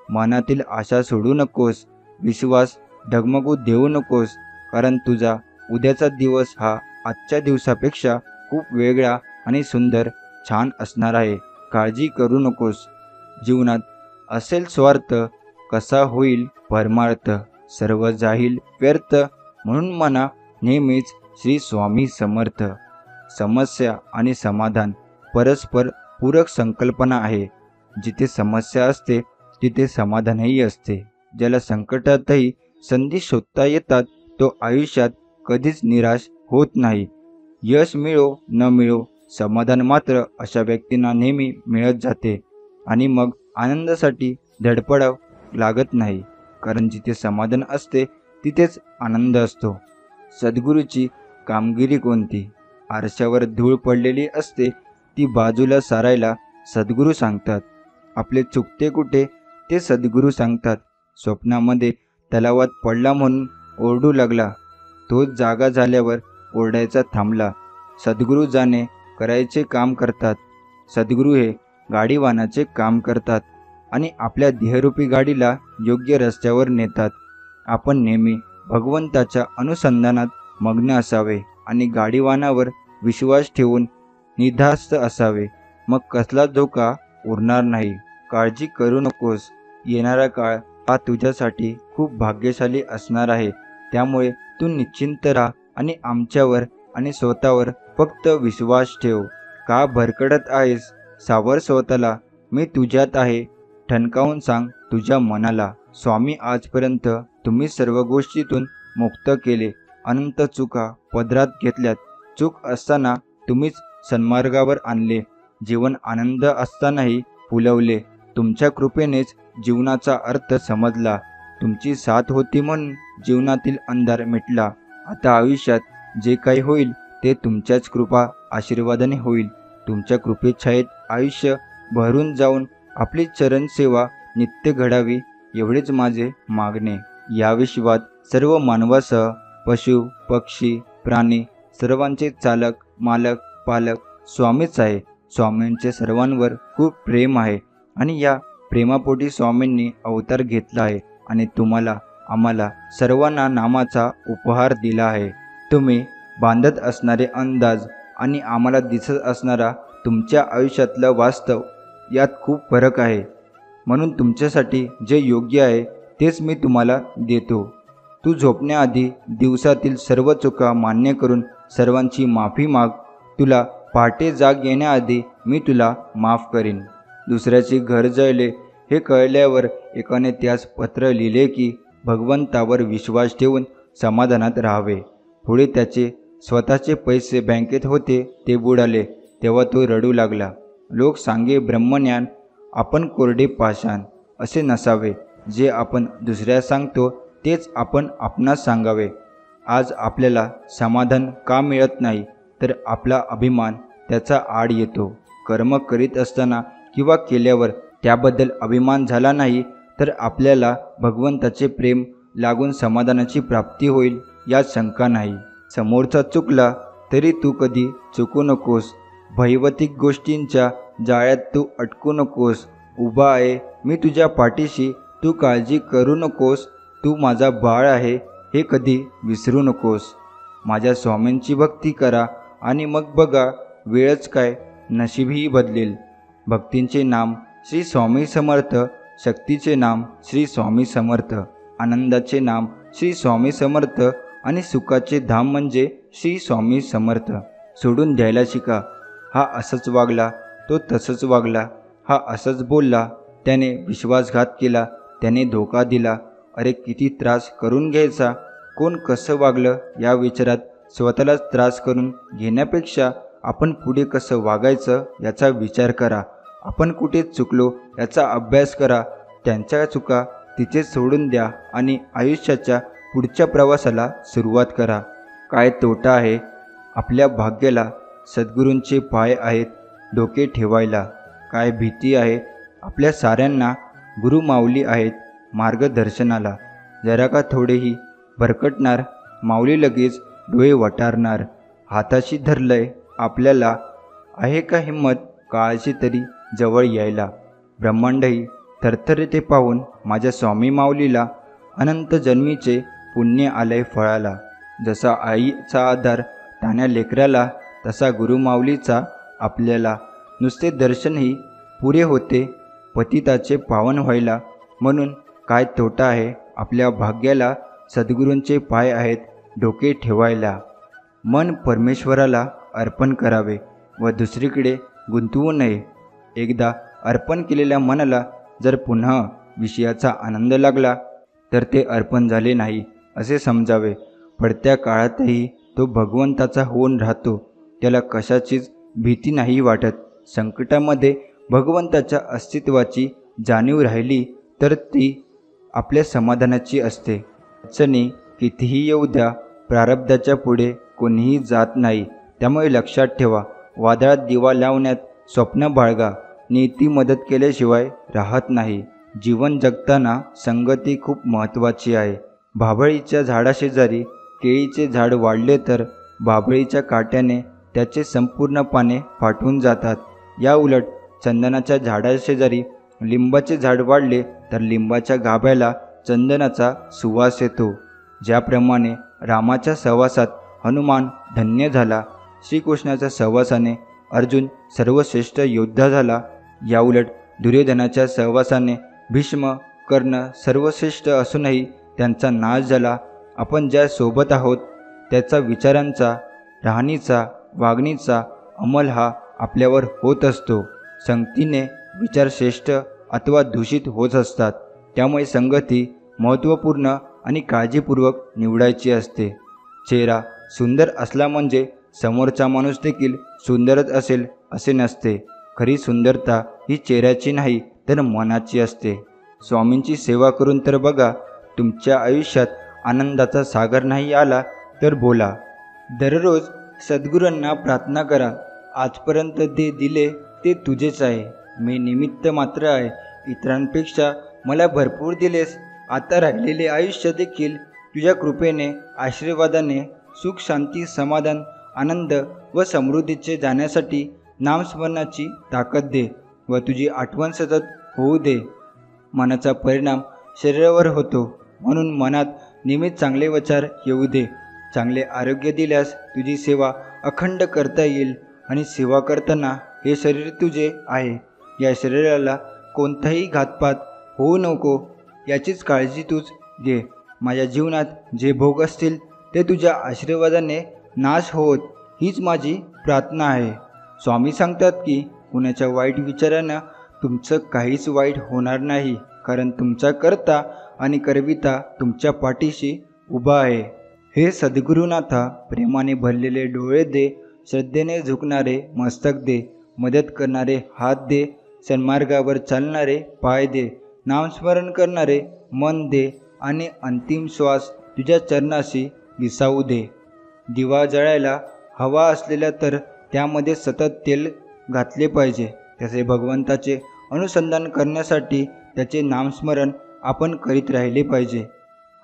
मनातील आशा सोडू नकोस, विश्वास डगमगू देऊ नकोस, कारण तुझा उद्याचा दिवस हा आजच्या दिवसापेक्षा खूप वेगळा आणि सुंदर, छान असणार आहे. काळजी करू नकोस. जीवनात असेल स्वार्थ, कसा होईल परमार्थ. सर्व जाईल व्यर्थ, म्हणून म्हणा नेहमीच श्री स्वामी समर्थ. समस्या आणि समाधान परस्पर पूरक संकल्पना आहे. जिथे समस्या असते तिथे समाधानही असते. ज्याला संकटातही संधी शोधता येतात तो आयुष्यात कधीच निराश होत नाही. यश मिळो न मिळो, समाधान मात्र अशा व्यक्तींना नेहमी मिळत जाते आणि मग आनंदासाठी धडपडावं लागत नाही, कारण जिथे समाधान असते तिथेच आनंद असतो. सद्गुरूची कामगिरी कोणती? आरशावर धूळ पडलेली असते ती बाजूला सारायला सद्गुरू सांगतात. आपले चुकते कुठे ते सद्गुरू सांगतात. स्वप्नामध्ये तलावात पडला म्हणून ओरडू लागला, तोच जागा झाल्यावर ओरडायचा थांबला. सद्गुरू जाणे करायचे काम करतात. सद्गुरू हे गाडीवानाचे काम करतात आणि आपल्या देहरूपी गाडीला योग्य रस्त्यावर नेतात. आपण नेहमी भगवंताच्या अनुसंधानात मग्न असावे आणि गाडीवानावर विश्वास ठेवून निधास्त असावे. मग कसला धोका उरणार नाही. काळजी करू नकोस. येणारा काळ हा तुझ्यासाठी खूप भाग्यशाली असणार आहे. त्यामुळे तू निश्चिंत राहा आणि आमच्यावर आणि स्वतःवर फक्त विश्वास ठेव. का भरकटत आहेस? सावर स्वतःला. मी तुझ्यात आहे. ठणकावून सांग तुझ्या मनाला. स्वामी आजपर्यंत तुम्ही सर्व गोष्टीतून मुक्त केले. अनंत चुका पदरात घेतल्यात. चूक असताना तुम्हीच सन्मार्गावर आणले. जीवन आनंद असतानाही फुलवले. तुमच्या कृपेनेच जीवनाचा अर्थ समजला. तुमची साथ होती म्हणून जीवनातील अंधार मिटला. आता आयुष्यात जे काही होईल ते तुमच्याच कृपा आशीर्वादाने होईल. तुमच्या कृपेच्छायेत आयुष्य भरून जाऊन आपली चरण सेवा नित्य घडावी एवढेच माझे मागणे. या विश्वात सर्व मानवासह पशु, पक्षी, प्राणी सर्वांचे चालक, मालक, पालक स्वामीच आहे. स्वामींचे सर्वांवर खूप प्रेम आहे आणि या प्रेमापोटी स्वामींनी अवतार घेतला आहे आणि तुम्हाला, आम्हाला सर्वांना नामाचा उपहार दिला आहे. तुम्ही बांधत असणारे अंदाज आणि आम्हाला दिसत असणारा तुमच्या आयुष्यातलं वास्तव यात खूप फरक आहे. म्हणून तुमच्यासाठी जे योग्य आहे तेच मी तुम्हाला देतो. तू झोपण्याआधी दिवसातील सर्व चुका मान्य करून सर्वांची माफी माग. तुला पहाटे जाग येण्याआधी मी तुला माफ करीन. दुसऱ्याचे घर जळले हे कळल्यावर एकाने त्यास पत्र लिहिले की भगवंतावर विश्वास ठेवून समाधानात राहावे. पुढे त्याचे स्वतःचे पैसे बँकेत होते ते बुडाले तेव्हा तो रडू लागला. लोक सांगे ब्रह्मज्ञान, आपण कोरडे पाषाण. असे नसावे. जे आपण दुसऱ्यास सांगतो तेच आपण आपणास सांगावे. आज आपल्याला समाधान का मिळत नाही तर आपला अभिमान त्याचा आड येतो. कर्म करीत असताना किंवा केल्यावर त्याबद्दल अभिमान झाला नाही तर आपल्याला भगवंताचे प्रेम लागून समाधानाची प्राप्ती होईल यात शंका नाही. समोरचा चुकला तरी तू कधी चुकू नकोस. भैवतिक गोष्टींच्या जाळ्यात तू अटकू नकोस. उभा आहे मी तुझ्या पाठीशी, तू काळजी करू नकोस. तू माझा बाळ आहे हे कधी विसरू नकोस. माझ्या स्वामींची भक्ती करा आणि मग बघा वेळच काय नशीबही बदलेल. भक्तींचे नाम श्री स्वामी समर्थ, शक्तीचे नाम श्री स्वामी समर्थ, आनंदाचे नाम श्री स्वामी समर्थ आणि सुखाचे धाम म्हणजे श्री स्वामी समर्थ. सोडून द्यायला शिका. हा असंच वागला, तो तसंच वागला, हा असंच बोलला, त्याने विश्वासघात केला, त्याने धोका दिला. अरे किती त्रास करून घ्यायचा. कोण कसं वागलं या विचारात स्वतःलाच त्रास करून घेण्यापेक्षा आपण पुढे कसं वागायचं याचा विचार करा. आपण कुठे चुकलो याचा अभ्यास करा. त्यांच्या चुका तिथेच सोडून द्या आणि आयुष्याच्या पुढच्या प्रवासाला सुरुवात करा. काय तोटा आहे आपल्या भाग्याला सद्गुरूंचे पाय आहेत डोके ठेवायला. काय भीती आहे आपल्या साऱ्यांना गुरुमाऊली आहेत मार्गदर्शनाला. जरा का थोडेही भरकटणार माऊली लगेच डोळे वटारणार. हाताशी धरलंय आपल्याला, आहे का हिंमत काळाची तरी जवळ यायला. ब्रह्मांडही थरथरते पाहून माझ्या स्वामी माऊलीला, अनंत जन्मीचे पुण्य आलंय फळाला. जसा आईचा आधार तान्या लेकराला तसा गुरुमाऊलीचा आपल्याला. नुसते दर्शनही पुरे होते पतिताचे पावन व्हायला. म्हणून काय तोटा आहे आपल्या भाग्याला सद्गुरूंचे पाय आहेत डोके ठेवायला. मन परमेश्वराला अर्पण करावे व दुसरीकडे गुंतवू नये. एकदा अर्पण केलेल्या मनाला जर पुन्हा विषयाचा आनंद लागला तर ते अर्पण झाले नाही असे समजावे. पडत्या काळातही तो भगवंताचा होऊन राहतो. त्याला कशाचीच भीती नाही वाटत. संकटामध्ये भगवंताच्या अस्तित्वाची जाणीव राहिली तर ती आपल्या समाधानाची असते. अडचणी कितीही येऊ द्या, प्रारब्धाच्या पुढे कोणीही जात नाही. त्यामुळे लक्षात ठेवा, वादळात दिवा लावण्यात स्वप्न बाळगा. नीती मदत केल्याशिवाय राहत नाही. जीवन जगताना संगती खूप महत्त्वाची आहे. भाबळीच्या झाडाशेजारी केळीचे झाड वाढले तर भाबळीच्या काट्याने त्याचे संपूर्ण पाने फाटून जातात. या उलट चंदनाच्या झाडाशेजारी लिंबाचे झाड वाढले तर लिंबाच्या गाभ्याला चंदनाचा सुवास येतो. ज्याप्रमाणे रामाच्या सहवासात हनुमान धन्य झाला, श्रीकृष्णाच्या सहवासाने अर्जुन सर्वश्रेष्ठ योद्धा झाला. याउलट दुर्योधनाच्या सहवासाने भीष्म कर्ण सर्वश्रेष्ठ असूनही त्यांचा नाश झाला. आपण ज्या सोबत आहोत त्याचा विचारांचा, राहणीचा, वागणीचा अंमल हा आपल्यावर होत असतो. संगतीने विचार श्रेष्ठ अथवा दूषित होत असतात. त्यामुळे संगती महत्त्वपूर्ण आणि काळजीपूर्वक निवडायची असते. चेहरा सुंदर असला म्हणजे समोरचा माणूस देखील सुंदरच असेल असे नसते. खरी सुंदरता ही चेहऱ्याची नाही तर मनाची असते. स्वामींची सेवा करून तर बघा, तुमच्या आयुष्यात आनंदाचा सागर नाही आला तर बोला. दररोज सद्गुरूंना प्रार्थना करा, आजपर्यंत जे दिले ते तुझेच आहे. मी निमित्त मात्र आहे. इतरांपेक्षा मला भरपूर दिलेस. आता राहिलेले आयुष्य देखील तुझ्या कृपेने, आशीर्वादाने सुख, शांती, समाधान, आनंद व समृद्धीचे जाण्यासाठी नामस्मरणाची ताकद दे व तुझी आठवण सतत होऊ दे. मनाचा परिणाम शरीरावर होतो, म्हणून मनात नेहमीच चांगले विचार येऊ दे. चांगले आरोग्य दिल्यास तुझी सेवा अखंड करता येईल. आणि सेवा करताना हे शरीर तुझे आहे, या शरीराला कोणताही घातपात होऊ नको याचीच काळजी तूच घे. माझ्या जीवनात जे भोग असतील ते तुझ्या आशीर्वादाने नाश होत, हीच माझी प्रार्थना आहे. स्वामी सांगतात की कुणाच्या वाईट विचारानं तुमचं काहीच वाईट होणार नाही, कारण तुमचा कर्ता आणि करविता तुमच्या पाठीशी उभा आहे. हे सद्गुरुनाथा, प्रेमाने भरलेले डोळे दे, श्रद्धेने झुकणारे मस्तक दे, मदत करणारे हात दे, सन्मार्गावर चालणारे पाय दे, नामस्मरण करणारे मन दे आणि अंतिम श्वास तुझ्या चरणाशी विसावू दे. दिवा जळायला हवा असलेला तर त्यामध्ये सतत तेल घातले पाहिजे. त्याचे भगवंताचे अनुसंधान करण्यासाठी त्याचे नामस्मरण आपण करीत राहिले पाहिजे.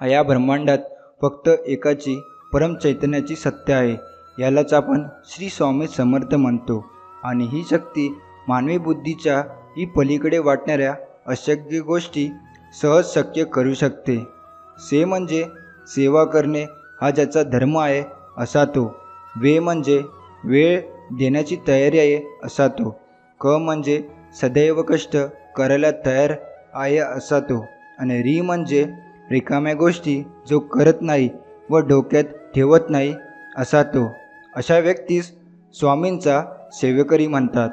या ब्रह्मांडात फक्त एकाची परमचैतन्याची सत्य आहे. यालाच आपण श्री स्वामी समर्थ म्हणतो. आणि ही शक्ती मानवी बुद्धीच्या ही पलीकडे वाटणाऱ्या अशक्य गोष्टी सहज शक्य करू शकते. से म्हणजे सेवा करणे हा ज्याचा धर्म आहे असा तो. वे म्हणजे वेळ देण्याची तयारी आहे असा तो. क म्हणजे सदैव कष्ट करायला तयार आहे असा तो. आणि री म्हणजे रिकाम्या गोष्टी जो करत नाही व डोक्यात ठेवत नाही असा तो. अशा व्यक्तीस स्वामींचा सेवेकरी म्हणतात.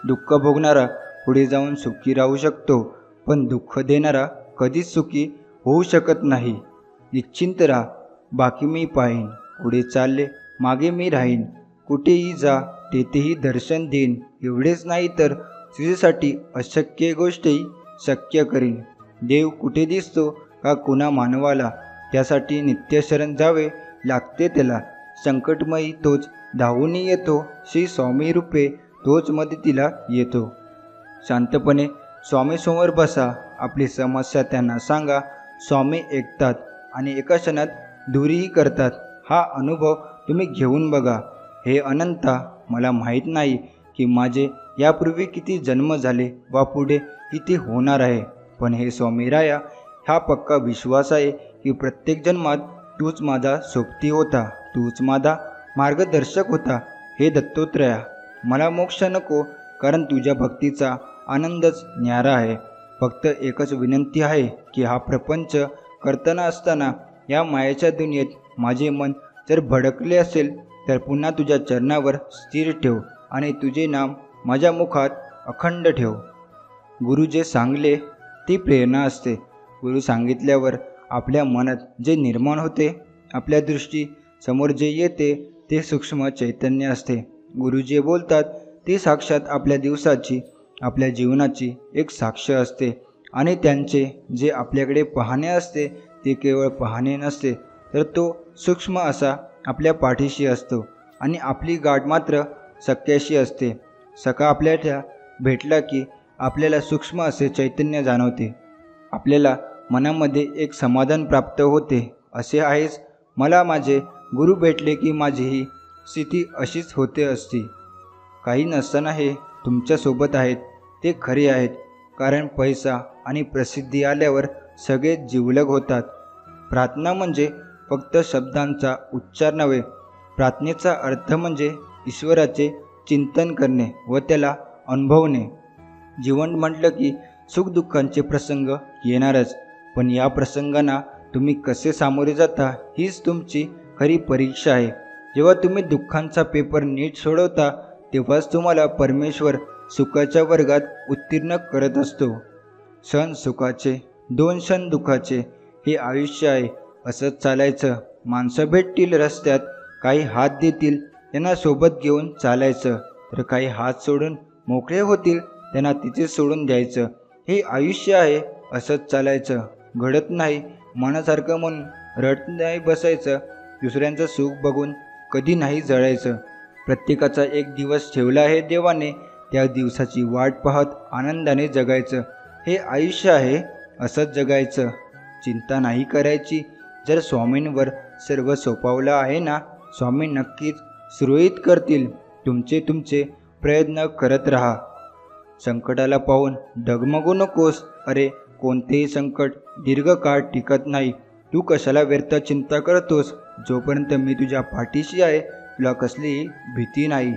दुःख भोगणारा पुढे जाऊन सुखी राहू शकतो, पण दुःख देणारा कधीच सुखी होऊ शकत नाही. निश्चिंत राहा, बाकी मी पाहीन. पुढे चालले मागे मी राहीन. कुठेही जा तेथेही दर्शन देईन. एवढेच नाही तर तुझ्यासाठी अशक्य गोष्टही शक्य करीन. देव कुठे दिसतो का कुणा मानवाला, त्यासाठी नित्यशरण जावे लागते त्याला. संकटमयी तोच धावून येतो, श्री स्वामी रूपे तोच मदतीला येतो. शांतपणे स्वामीसमोर बसा, आपली समस्या त्यांना सांगा. स्वामी ऐकतात आणि एका क्षणात दूरही करतात. हा अनुभव तुम्ही घेऊन बघा. हे अनंता, मला माहीत नाही की माझे यापूर्वी किती जन्म झाले वा पुढे किती होणार आहे, पण हे स्वामी राया, हा पक्का विश्वास आहे की प्रत्येक जन्मात तूच माझा सोबती होता, तूच माझा मार्गदर्शक होता. हे दत्तोत्रया, मला मोक्ष नको, कारण तुझ्या भक्तीचा आनंदच न्यारा आहे. फक्त एकच विनंती आहे की हा प्रपंच करताना असताना या मायेच्या दुनियेत माझे मन जर भडकले असेल तर पुन्हा तुझ्या चरणावर स्थिर ठेव आणि तुझे नाम माझ्या मुखात अखंड ठेव. गुरु जे सांगले ती प्रेरणा असते. गुरु सांगितल्यावर आपल्या मनात जे निर्माण होते, आपल्या दृष्टी समोर जे येते ते सूक्ष्म चैतन्य असते. गुरु जे बोलतात ते साक्षात आपल्या दिवसाची, आपल्या जीवनाची एक साक्ष असते. आणि त्यांचे जे आपल्याकडे पाहणे असते ते केवळ पाहणे नसते, तर तो सूक्ष्म असा आपल्या पाठीशी असतो आणि आपली गाठ मात्र सख्याशी असते. सखा आपल्याला भेटला की आपल्याला सूक्ष्म असे चैतन्य जाणवते. आपल्याला मनामध्ये एक समाधान प्राप्त होते. असे आहेच, मला माझे गुरु भेटले की माझी ही स्थिती अशीच होते असती. काही नसताना हे तुमच्यासोबत आहेत ते खरे आहेत, कारण पैसा आणि प्रसिद्धी आल्यावर सगळे जिवलग होतात. प्रार्थना म्हणजे फक्त शब्दांचा उच्चार नव्हे, प्रार्थनेचा अर्थ म्हणजे ईश्वराचे चिंतन करणे व त्याला अनुभवणे. जीवन म्हटलं की सुखदुःखांचे प्रसंग येणारच, पण या प्रसंगांना तुम्ही कसे सामोरे जाता हीच तुमची खरी परीक्षा आहे. जेव्हा तुम्ही दुःखांचा पेपर नीट सोडवता तेव्हाच तुम्हाला परमेश्वर सुखाच्या वर्गात उत्तीर्ण करत असतो. क्षण सुखाचे, 2 क्षण दुःखाचे, हे आयुष्य आहे. असंच चालायचं. माणसं भेटतील रस्त्यात, काही हात देतील, त्यांना सोबत घेऊन चालायचं, तर काही हात सोडून मोकळे होतील, त्यांना तिथे सोडून द्यायचं. हे आयुष्य आहे. असंच चालायचं. घडत नाही मनासारखं म्हणून रडत नाही बसायचं. दुसऱ्यांचं सुख बघून कधी नाही जळायचं. प्रत्येकाचा एक दिवस ठेवला आहे देवाने, त्या दिवसाची वाट पाहत आनंदाने जगायचं. हे आयुष्य आहे. असंच जगायचं. चिंता नाही करायची. जर स्वामींवर सर्व सोपवलं आहे ना, स्वामी नक्कीच सुरळीत करतील. तुमचे प्रयत्न करत राहा. संकटाला पाहून डगमगू नकोस. अरे, कोणतेही संकट दीर्घकाळ टिकत नाही. तू कशाला व्यर्थ चिंता करतोस? जोपर्यंत मी तुझ्या पाठीशी आहे, तुला कसलीही भीती नाही.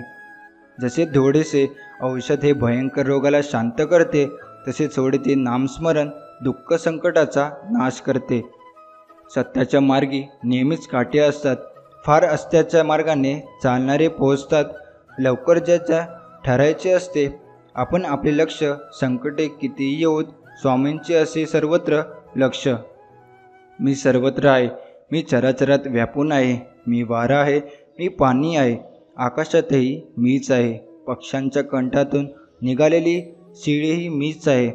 जसे थोडेसे औषध हे भयंकर रोगाला शांत करते, तसे थोडे ते नामस्मरण दुःख संकटाचा नाश करते. सत्याच्या मार्गी नेहमीच काटे असतात. फार अस्त्याच्या मार्गाने चालणारे पोहोचतात. लवकर ज्याच्या ठरायचे असते आपण आपले लक्ष संकटे किती येऊत स्वामींचे असे सर्वत्र लक्ष. मी सर्वत्र आहे, मी चराचरात व्यापून आहे, मी वारा आहे, मी पाणी आहे, आकाशातही मीच आहे, पक्ष्यांच्या कंठातून निघालेली शिळीही मीच आहे,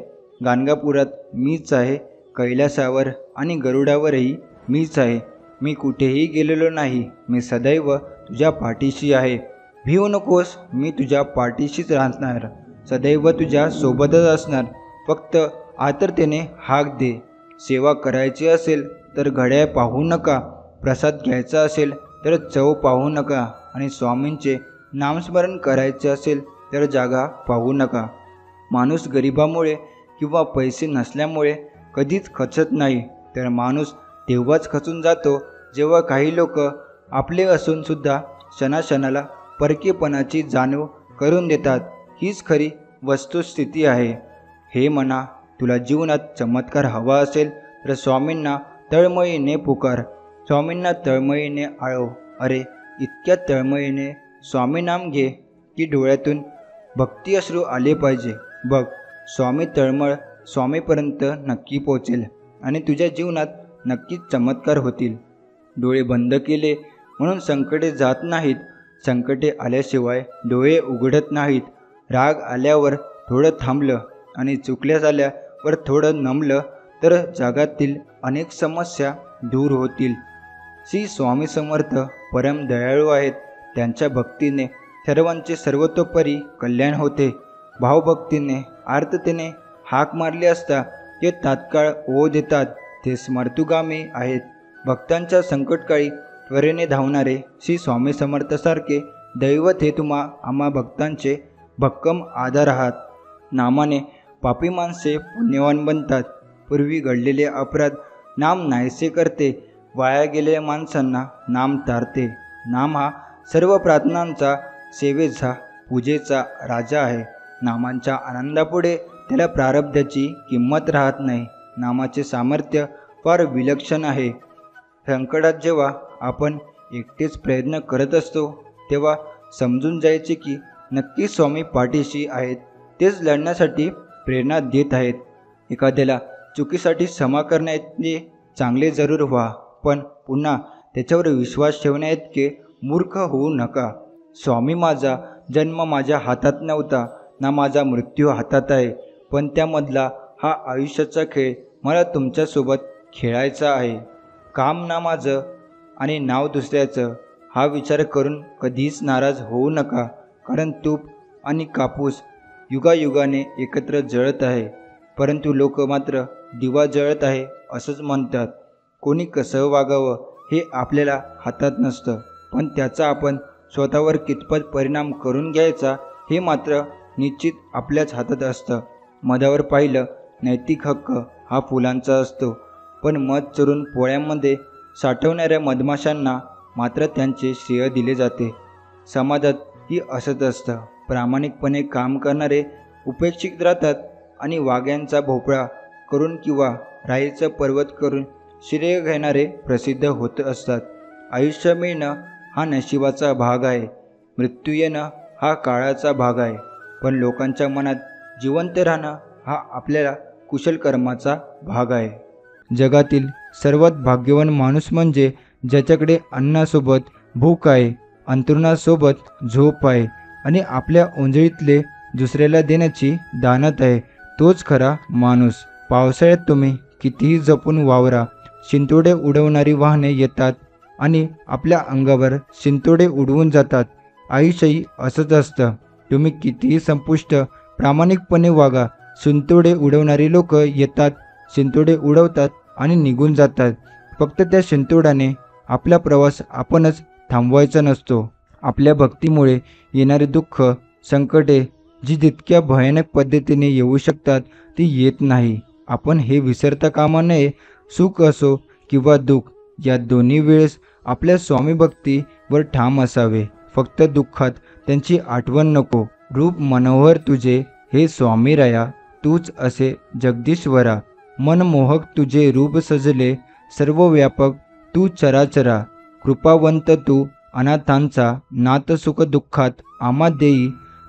गाणगापुरात मीच आहे, कैलासावर आणि गरुडावरही मीच आहे. मी कुठेही गेलेलो नाही, मी सदैव तुझ्या पाठीशी आहे. भिवू नकोस, मी तुझ्या पाठीशीच राहणार, सदैव तुझ्या सोबतच असणार. फक्त आतुरतेने हाक दे. सेवा करायची असेल तर घड्याळ पाहू नका, प्रसाद घ्यायचा असेल तर चव पाहू नका, आणि स्वामींचे नामस्मरण करायचे असेल तर जागा पाहू नका. माणूस गरिबामुळे किंवा पैसे नसल्यामुळे कधीच खचत नाही, तर माणूस तेव्हाच खचून जातो जेव्हा काही लोक आपले असूनसुद्धा क्षणाक्षणाला परकेपणाची जाणीव करून देतात. हीच खरी वस्तुस्थिती आहे. हे मना, तुला जीवनात चमत्कार हवा असेल तर स्वामींना तळमळीने पुकार, स्वामींना तळमळीने आळव. अरे, इतक्या तळमळीने स्वामी नाम घे की डोळ्यातून भक्ती अश्रू आले पाहिजे. बघ, स्वामी तळमळ स्वामीपर्यंत नक्की पोचेल आणि तुझ्या जीवनात नक्कीच चमत्कार होतील. डोळे बंद केले म्हणून संकटे जात नाहीत, संकटे आल्याशिवाय डोळे उघडत नाहीत. राग आल्यावर थोडं थांबलं आणि चुकल्या झाल्यावर थोडं नमलं तर जगातील अनेक समस्या दूर होतील. श्री स्वामी समर्थ परम दयाळू आहेत. त्यांच्या भक्तीने सर्वांचे सर्वतोपरी कल्याण होते. भावभक्तीने आर्ततेने हाक मारली असता ते तात्काळ ओढ देतात. ते स्मर्तुगामी आहेत. भक्तांच्या संकटकाळी त्वरेने धावणारे श्री स्वामी समर्थासारखे दैवत हे आम्हा भक्तांचे भक्कम आधार आहात. नामाने पापी माणसे पुण्यवान बनतात. पूर्वी घडलेले अपराध नाम नाहीसे करते. वाया गेलेल्या माणसांना नाम तारते. नाम हा सर्व प्रार्थनांचा, सेवेचा, पूजेचा राजा आहे. नामांच्या आनंदापुढे त्याला प्रारब्धाची किंमत राहत नाही. नामाचे सामर्थ्य फार विलक्षण आहे. संकटात जेव्हा आपण एकटेच प्रयत्न करत असतो तेव्हा समजून जायचे की नक्की स्वामी पाठीशी आहेत. तेच लढण्यासाठी प्रेरणा देत आहेत. एखाद्याला चुकीसाठी क्षमा करण्याइतके चांगले जरूर व्हा, पण पुन्हा त्याच्यावर विश्वास ठेवण्याइतके मूर्ख होऊ नका. स्वामी, माझा जन्म माझ्या हातात नव्हता, ना माझा मृत्यू हातात आहे, पण त्यामधला हा आयुष्याचा खेळ मला तुमच्यासोबत खेळायचा आहे. काम ना माझं आणि नाव दुसऱ्याचं हा विचार करून कधीच नाराज होऊ नका, कारण तूप आणि कापूस युगायुगाने एकत्र जळत आहे, परंतु लोक मात्र दिवा जळत आहे असंच म्हणतात. कोणी कसं वागावं हे आपल्याला हातात नसतं, पण त्याचा आपण स्वतःवर कितपत परिणाम करून घ्यायचा हे मात्र निश्चित आपल्याच हातात असतं. मधावर पाहिलं, नैतिक हक्क हा फुलांचा असतो, पण मध चोरून पोळ्यामध्ये साठवणाऱ्या मधमाशांना मात्र त्यांचे श्रेय दिले जाते. समाजात ही असंच असतं. प्रामाणिकपणे काम करणारे उपेक्षित राहतात आणि वाघ्यांचा भोपळा करून किंवा राईचं पर्वत करून श्रेय घेणारे प्रसिद्ध होत असतात. आयुष्य मिळणं हा नशिबाचा भाग आहे, मृत्यू येणं हा काळाचा भाग आहे, पण लोकांच्या मनात जिवंत राहणं हा आपल्याला कुशल कर्माचा भाग आहे. जगातील सर्वात भाग्यवान माणूस म्हणजे ज्याच्याकडे अन्नासोबत भूक आहे, अंथरुणासोबत झोप आहे आणि आपल्या ओंजळीतले दुसऱ्याला देण्याची दानत आहे. तोच खरा माणूस. पावसाळ्यात तुम्ही कितीही जपून वावरा, शिंतोडे उडवणारी वाहने येतात आणि आपल्या अंगावर शिंतोडे उडवून जातात. आयुष्यही असंच असतं. तुम्ही कितीही संपुष्ट प्रामाणिकपणे वागा, शिंतोडे उडवणारी लोक येतात, शिंतोडे उडवतात आणि निघून जातात. फक्त त्या शिंतोड्याने आपला प्रवास आपणच थांबवायचा नसतो. आपल्या भक्तीमुळे येणारे दुःख, संकटे जी तितक्या भयानक पद्धतीने येऊ शकतात ती येत नाही. आपण हे विसरता कामा नये. सुख असो किंवा दुःख, या दोन्ही वेळेस आपल्या स्वामी भक्तीवर ठाम असावे. फक्त दुःखात त्यांची आठवण नको. रूप मनोहर तुझे हे स्वामी राया, तूच असे जगदीश्वरा. मनमोहक तुझे रूप सजले, सर्व व्यापक तू चराचरा. कृपावंत तू अनाथांचा, नाथ सुख दुःखात आम्हा देई.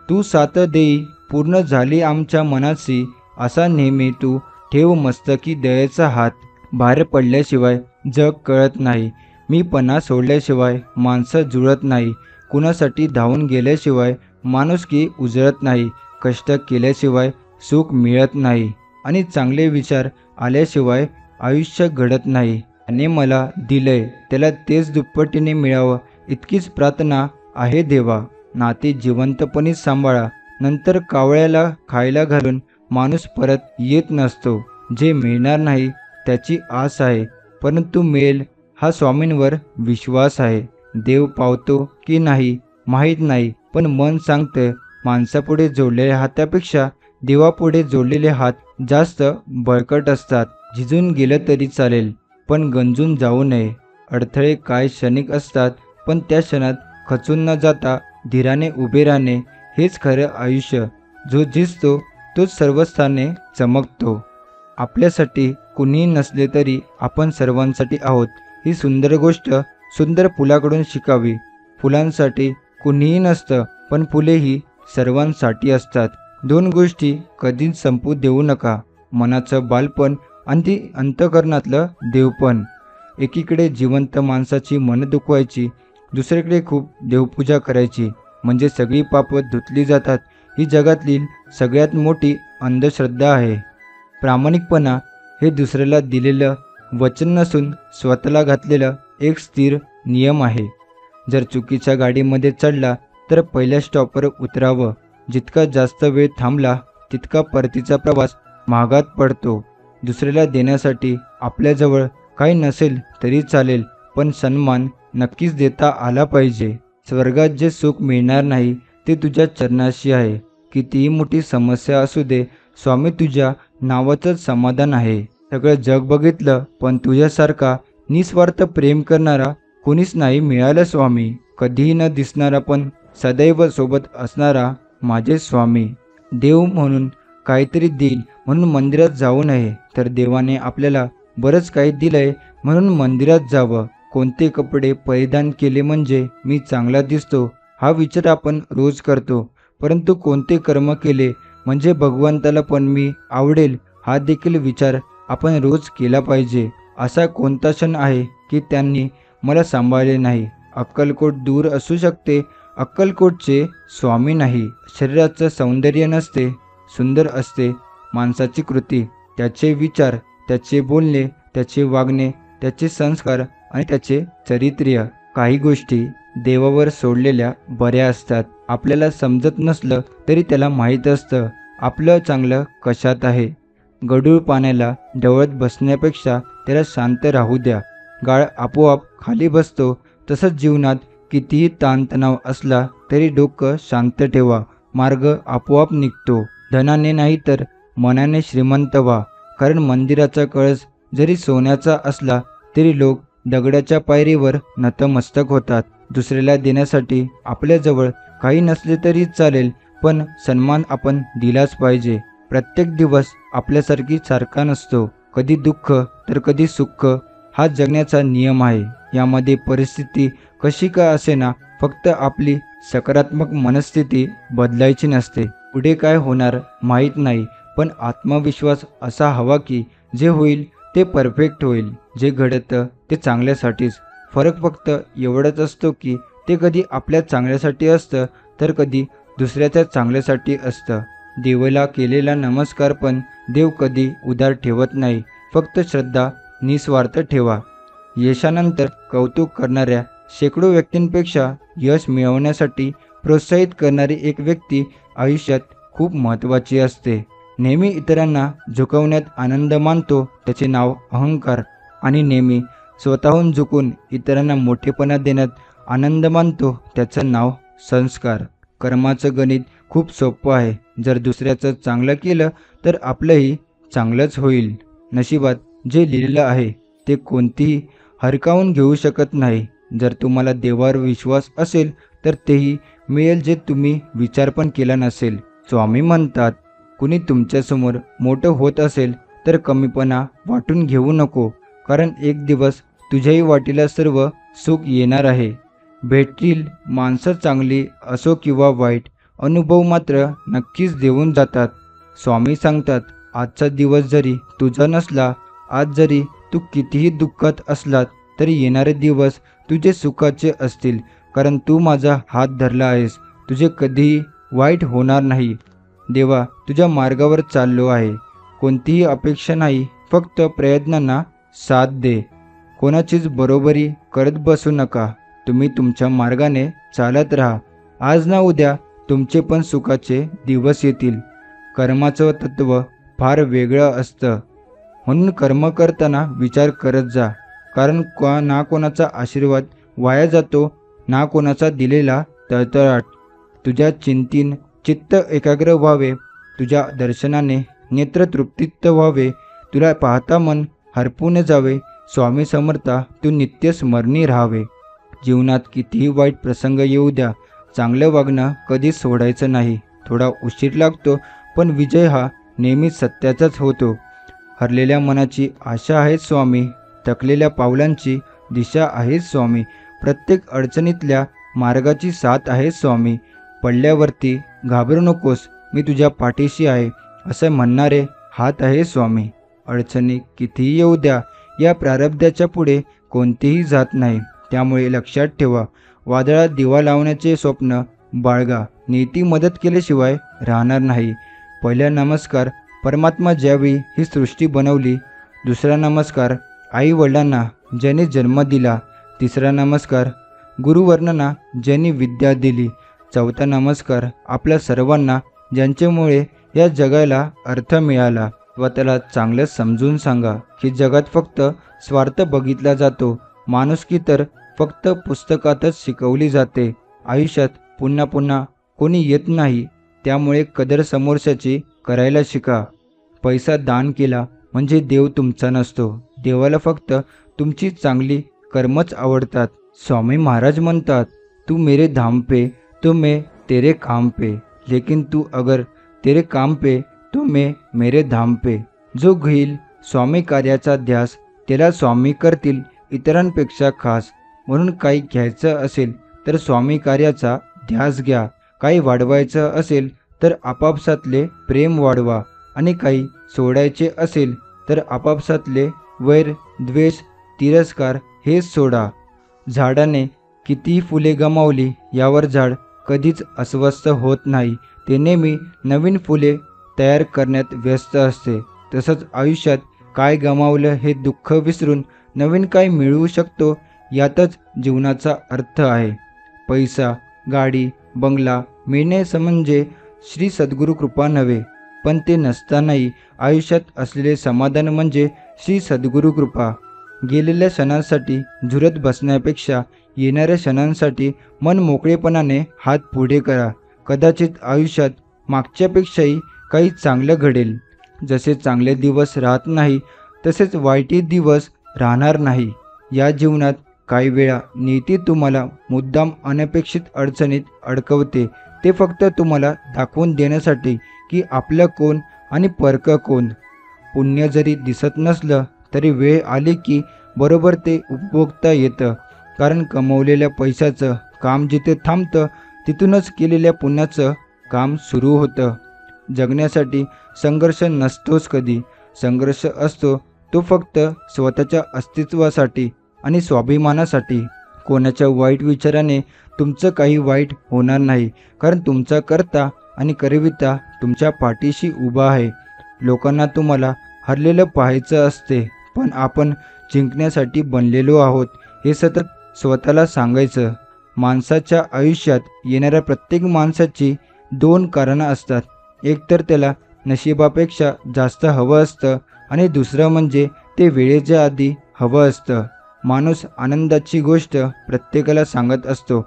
तू साथ देई पूर्ण झाली आमच्या मनाची, असा नेहमी तू ठेव मस्तकी दयेचा हात. बाहेर पडल्याशिवाय जग कळत नाही, मीपणा सोडल्याशिवाय माणसं जुळत नाही, कुणासाठी धावून गेल्याशिवाय माणुसकी उजळत नाही, कष्ट केल्याशिवाय सुख मिळत नाही आणि चांगले विचार आल्याशिवाय आयुष्य घडत नाही. त्याने मला दिलंय त्याला तेच दुप्पटीने मिळावं इतकीच प्रार्थना आहे देवा. नाते जिवंतपणे सांभाळा, नंतर कावळ्याला खायला घालून माणूस परत येत नसतो. जे मिळणार नाही त्याची आस आहे, परंतु मिळेल हा स्वामींवर विश्वास आहे. देव पावतो की नाही माहीत नाही, पण मन सांगतं माणसापुढे जोडलेल्या हातापेक्षा देवापुढे जोडलेले हात जास्त बळकट असतात. झिजून गेलं तरी चालेल, पण गंजून जाऊ नये. अडथळे काय क्षणिक असतात, पण त्या क्षणात खचून न जाता धीराने उभे राहणे हेच खरं आयुष्य. जो झिजतो तोच सर्व स्थाने चमकतो. आपल्यासाठी कुणीही नसले तरी आपण सर्वांसाठी आहोत, ही सुंदर गोष्ट सुंदर फुलाकडून शिकावी. फुलांसाठी कुणीही नसतं, पण फुलेही सर्वांसाठी असतात. दोन गोष्टी कधीच संपू देऊ नका, मनाचं बालपण आणि अंतःकरणातलं देवपण. एकीकडे जिवंत माणसाची मन दुखवायची, दुसरीकडे खूप देवपूजा करायची, म्हणजे सगळी पापं धुतली जातात. ही जगातली सगळ्यात मोठी अंधश्रद्धा आहे. प्रामाणिकपणा हे दुसऱ्याला दिलेलं वचन नसून स्वतःला घातलेलं एक स्थिर नियम आहे. जर चुकीच्या गाडीमध्ये चढला तर पहिल्या स्टॉपवर उतरावं. जितका जास्त वेळ थांबला तितका परतीचा प्रवास महागात पडतो. दुसऱ्याला देण्यासाठी आपल्याजवळ काही नसेल तरी चालेल, पण सन्मान नक्कीच देता आला पाहिजे. स्वर्गात जे सुख मिळणार नाही ते तुझ्या चरणाशी आहे. कितीही मोठी समस्या असू दे, स्वामी तुझ्या नावाचंच समाधान आहे. सगळं जग बघितलं, पण तुझ्यासारखा निस्वार्थ प्रेम करणारा कोणीच नाही मिळालं स्वामी. कधीही न दिसणारा पण सदैव सोबत असणारा माझे स्वामी. देव म्हणून काहीतरी देईल म्हणून मंदिरात जाऊ नये, तर देवाने आपल्याला बरंच काही दिलंय म्हणून मंदिरात जावं. कोणते कपडे परिधान केले म्हणजे मी चांगला दिसतो हा विचार आपण रोज करतो, परंतु कोणते कर्म केले म्हणजे भगवंताला पण मी आवडेल हा देखील विचार आपण रोज केला पाहिजे. असा कोणता क्षण आहे की त्यांनी मला सांभाळले नाही. अक्कलकोट दूर असू शकते, अक्कलकोटचे स्वामी नाही. शरीराचं सौंदर्य नसते, सुंदर असते माणसाची कृती, त्याचे विचार, त्याचे बोलणे, त्याचे वागणे, त्याचे संस्कार आणि त्याचे चरित्र्य. काही गोष्टी देवावर सोडलेल्या बऱ्या असतात. आपल्याला समजत नसलं तरी त्याला माहीत असतं आपलं चांगलं कशात आहे. गढूळ पाण्याला ढवळत बसण्यापेक्षा त्याला शांत राहू द्या, गाळ आपोआप खाली बसतो. तसंच जीवनात कितीही ताणतणाव असला तरी डोकं शांत ठेवा, मार्ग आपोआप निघतो. धनाने नाही तर मनाने श्रीमंत व्हा, कारण मंदिराचा कळस जरी सोन्याचा असला तरी लोक दगडाच्या पायरीवर नतमस्तक होतात. दुसऱ्याला देण्यासाठी आपल्याजवळ काही नसले तरी चालेल, पण सन्मान आपण दिलाच पाहिजे. प्रत्येक दिवस आपल्यासारखी सारखा नसतो, कधी दुःख तर कधी सुख, हा जगण्याचा नियम आहे. यामध्ये परिस्थिती कशी का असेना, फक्त आपली सकारात्मक मनस्थिती बदलायची नसते. पुढे काय होणार माहीत नाही, पण आत्मविश्वास असा हवा की जे होईल ते परफेक्ट होईल. जे घडतं ते चांगल्यासाठीच. फरक फक्त एवढाच असतो की ते कधी आपल्या चांगल्यासाठी असतं तर कधी दुसऱ्याच्या चांगल्यासाठी असतं. देवाला केलेला नमस्कार पण देव कधी उधार ठेवत नाही, फक्त श्रद्धा निस्वार्थ ठेवा. यशानंतर कौतुक करणाऱ्या शेकडो व्यक्तींपेक्षा यश मिळवण्यासाठी प्रोत्साहित करणारी एक व्यक्ती आयुष्यात खूप महत्त्वाची असते. नेहमी इतरांना झुकवण्यात आनंद मानतो त्याचे नाव अहंकार, आणि नेहमी स्वतःहून झुकून इतरांना मोठेपणा देण्यात आनंद मानतो त्याचं नाव संस्कार. कर्माचं गणित खूप सोपं आहे. जर दुसऱ्याचं चांगलं केलं तर आपलंही चांगलंच होईल. नशिबात जे लिहिलेलं आहे ते कोणतीही हरकावून घेऊ शकत नाही. जर तुम्हाला देवावर विश्वास असेल तर तेही मिळेल जे तुम्ही विचार पण केला नसेल. स्वामी म्हणतात, कुणी तुमच्यासमोर मोठं होत असेल तर कमीपणा वाटून घेऊ नको, कारण एक दिवस तुझ्याही वाटेला सर्व सुख येणार आहे. भेटतील माणसं चांगली असो किंवा वाईट, अनुभव मात्र नक्कीच देऊन जातात. स्वामी सांगतात, आजचा दिवस जरी तुझा नसला, आज जरी तू कितीही दुःखात असलात, तरी येणारे दिवस तुझे सुखाचे असतील, कारण तू माझा हात धरला आहेस. तुझे कधीही वाईट होणार नाही. देवा, तुझ्या मार्गावर चाललो आहे. कोणतीही अपेक्षा नाही, फक्त प्रयत्नांना साथ दे. कोणाचीच बरोबरी करत बसू नका. तुम्ही तुमच्या मार्गाने चालत राहा. आज ना उद्या तुमचे पण सुखाचे दिवस येतील. कर्माचं तत्त्व फार वेगळं असतं, म्हणून कर्म करताना विचार करत जा. कारण ना कोणाचा आशीर्वाद वाया जातो, ना कोणाचा दिलेला तळतळाट. तुझ्या चिंतीन चित्त एकाग्र व्हावे, तुझ्या दर्शनाने नेत्र तृप्तीत व्हावे, तुला पाहता मन हरपून जावे. स्वामी समर्था, तू नित्य स्मरणी राहावे. जीवनात कितीही वाईट प्रसंग येऊ द्या, चांगलं वागणं कधीच सोडायचं नाही. थोडा उशीर लागतो, पण विजय हा नेहमीच सत्याचाच होतो. हरलेल्या मनाची आशा आहे स्वामी, थकलेल्या पावलांची दिशा आहे स्वामी, प्रत्येक अडचणीतल्या मार्गाची साथ आहे स्वामी. पडल्यावरती घाबरू नकोस, मी तुझ्या पाठीशी आहे असं म्हणणारे हात आहे स्वामी. अडचणी कितीही येऊ द्या, या प्रारब्धाच्या पुढे कोणतीही जात नाही. त्यामुळे लक्षात ठेवा, वादळात दिवा लावण्याचे स्वप्न बाळगा, नीती मदत केल्याशिवाय राहणार नाही. पहिला नमस्कार परमात्मा ज्यावेळी ही सृष्टी बनवली. दुसरा नमस्कार आई वडिलांना ज्यांनी जन्म दिला. तिसरा नमस्कार गुरुवर्णांना ज्यांनी विद्या दिली. चौथा नमस्कार आपल्या सर्वांना ज्यांच्यामुळे या जगाला अर्थ मिळाला. स्वतःला चांगलं समजून सांगा की जगात फक्त स्वार्थ बघितला जातो, माणुसकी तर फक्त पुस्तकातच शिकवली जाते. आयुष्यात पुन्हा पुन्हा कोणी येत नाही, त्यामुळे कदर समोरच्याची करायला शिका. पैसा दान केला म्हणजे देव तुमचा नसतो. देवाला फक्त तुमची चांगली कर्मच आवडतात. स्वामी महाराज म्हणतात, तू मेरे धाम पे तो मैं तेरे काम पे, लेकिन तू अगर तेरे काम पे तो मैं मेरे धाम पे. जो घेईल स्वामी कार्याचा ध्यास, त्याला स्वामी करतील इतरांपेक्षा खास. म्हणून काही घ्यायचं असेल तर स्वामी कार्याचा ध्यास घ्या. काही वाढवायचं असेल तर आपापसातले प्रेम वाढवा, आणि काही सोडायचे असेल तर आपापसातले वैर, द्वेष, तिरस्कार हे सोडा. झाडाने कितीही फुले गमावली, यावर झाड कधीच अस्वस्थ होत नाही. ते नेहमी नवीन फुले तयार करण्यात व्यस्त असते. तसंच आयुष्यात काय गमावलं हे दुःख विसरून नवीन काय मिळवू शकतो, यातच जीवनाचा अर्थ आहे. पैसा, गाडी, बंगला मिळणे म्हणजे श्री सद्गुरू कृपा नव्हे, पण ते नसतानाही आयुष्यात असलेले समाधान म्हणजे श्री सद्गुरू कृपा. गेलेल्या क्षणांसाठी झुरत बसण्यापेक्षा येणाऱ्या क्षणांसाठी मन मोकळेपणाने हात पुढे करा. कदाचित आयुष्यात मागच्यापेक्षाही काही चांगलं घडेल. जसे चांगले दिवस राहत नाही, तसेच वाईटही दिवस राहणार नाही. या जीवनात काही वेळा नीती तुम्हाला मुद्दाम अनपेक्षित अडचणीत अडकवते. ते फक्त तुम्हाला दाखवून देण्यासाठी की आपलं कोण आणि परकं कोण. पुण्य जरी दिसत नसलं तरी वेळ आली की बरोबर ते उपभोगता येतं. कारण कमवलेल्या पैशाचं काम जिथे थांबतं, तिथूनच केलेल्या पुण्याचं काम सुरू होतं. जगण्यासाठी संघर्ष नसतोच कधी. संघर्ष असतो तो फक्त स्वतःच्या अस्तित्वासाठी आणि स्वाभिमानासाठी. कोणाच्या वाईट विचाराने तुमचं काही वाईट होणार नाही, कारण तुमचा कर्ता आणि करविता तुमच्या पाठीशी उभा आहे. लोकांना तुम्हाला हरलेलं पाहायचं असते, पण आपण जिंकण्यासाठी बनलेलो आहोत हे सतत स्वतःला सांगायचं. माणसाच्या आयुष्यात येणाऱ्या प्रत्येक माणसाची दोन कारणं असतात. एक तर त्याला नशिबापेक्षा जास्त हवं असतं, आणि दुसरं म्हणजे ते वेळेच्या आधी हवं असतं. माणूस आनंदाची गोष्ट प्रत्येकाला सांगत असतो,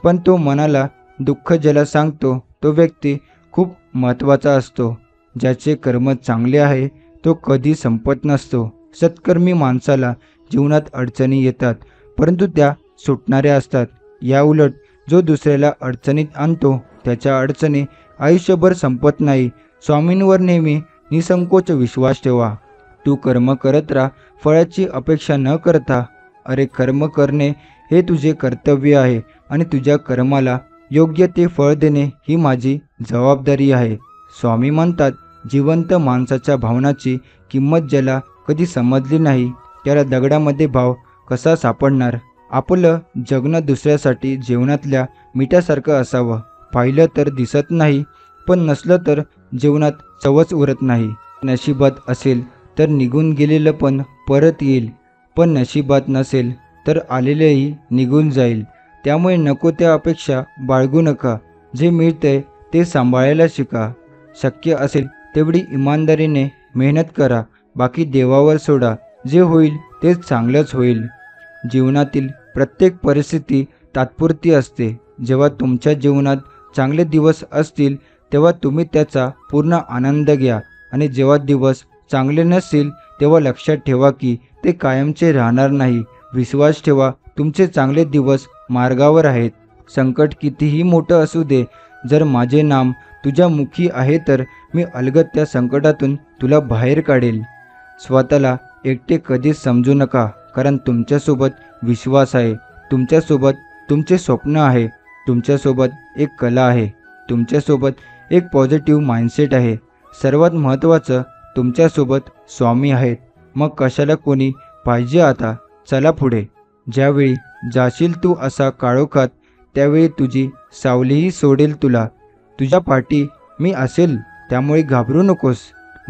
पण तो मनाला दुःख ज्याला सांगतो तो व्यक्ती खूप महत्त्वाचा असतो. ज्याचे कर्म चांगले आहे तो कधी संपत नसतो. सत्कर्मी माणसाला जीवनात अडचणी येतात, परंतु त्या सुटणाऱ्या असतात. याउलट जो दुसऱ्याला अडचणीत आणतो त्याच्या अडचणी आयुष्यभर संपत नाही. स्वामींवर नेहमी निसंकोच विश्वास ठेवा. तू कर्म करत राहा, फळाची अपेक्षा न करता. अरे, कर्म करणे हे तुझे कर्तव्य आहे, आणि तुझ्या कर्माला योग्य ते फळ देणे ही माझी जबाबदारी आहे. स्वामी म्हणतात, जिवंत माणसाच्या भावनाची किंमत ज्याला कधी समजली नाही त्याला दगडामध्ये भाव कसा सापडणार. आपलं जगणं दुसऱ्यासाठी जेवणातल्या मिठासारखं असावं. पाहिलं तर दिसत नाही, पण नसलं तर जेवणात चवच उरत नाही. नशिबात असेल तर निघून गेलेलं पण परत येईल, पण नशिबात नसेल तर आलेलंही निघून जाईल. त्यामुळे नको त्या अपेक्षा बाळगू नका. जे मिळतंय ते सांभाळायला शिका. शक्य असेल तेवढी इमानदारीने मेहनत करा. बाकी देवावर सोडा. जे होईल तेच चांगलंच होईल. जीवनातील प्रत्येक परिस्थिती तात्पुरती असते. जेव्हा तुमच्या जीवनात चांगले दिवस असतील तेव्हा तुम्ही त्याचा पूर्ण आनंद घ्या, आणि जेव्हा दिवस चांगले नसतील तेव्हा लक्षात ठेवा की ते कायमचे राहणार नाही. विश्वास ठेवा, तुमचे चांगले दिवस मार्गावर आहेत. संकट कितीही मोठं असू दे, जर माझे नाम तुझ्या मुखी आहे तर मी अलगद त्या संकटातून तुला बाहेर काढेल. स्वतःला एकटे कधीच समजू नका, कारण तुमच्यासोबत विश्वास आहे, तुमच्यासोबत तुमचे स्वप्न आहे, तुमच्यासोबत एक कला आहे, तुमच्यासोबत एक पॉझिटिव्ह माइंडसेट आहे. सर्वात महत्त्वाचं, तुमच्यासोबत स्वामी आहेत. मग कशाला कोणी पाहिजे आता. चला पुढे. ज्यावेळी जाशील तू असा काळोखात त्यावेळी तुझी सावलीही सोडेल तुला. तुझ्या पाठी मी असेल, त्यामुळे घाबरू नकोस.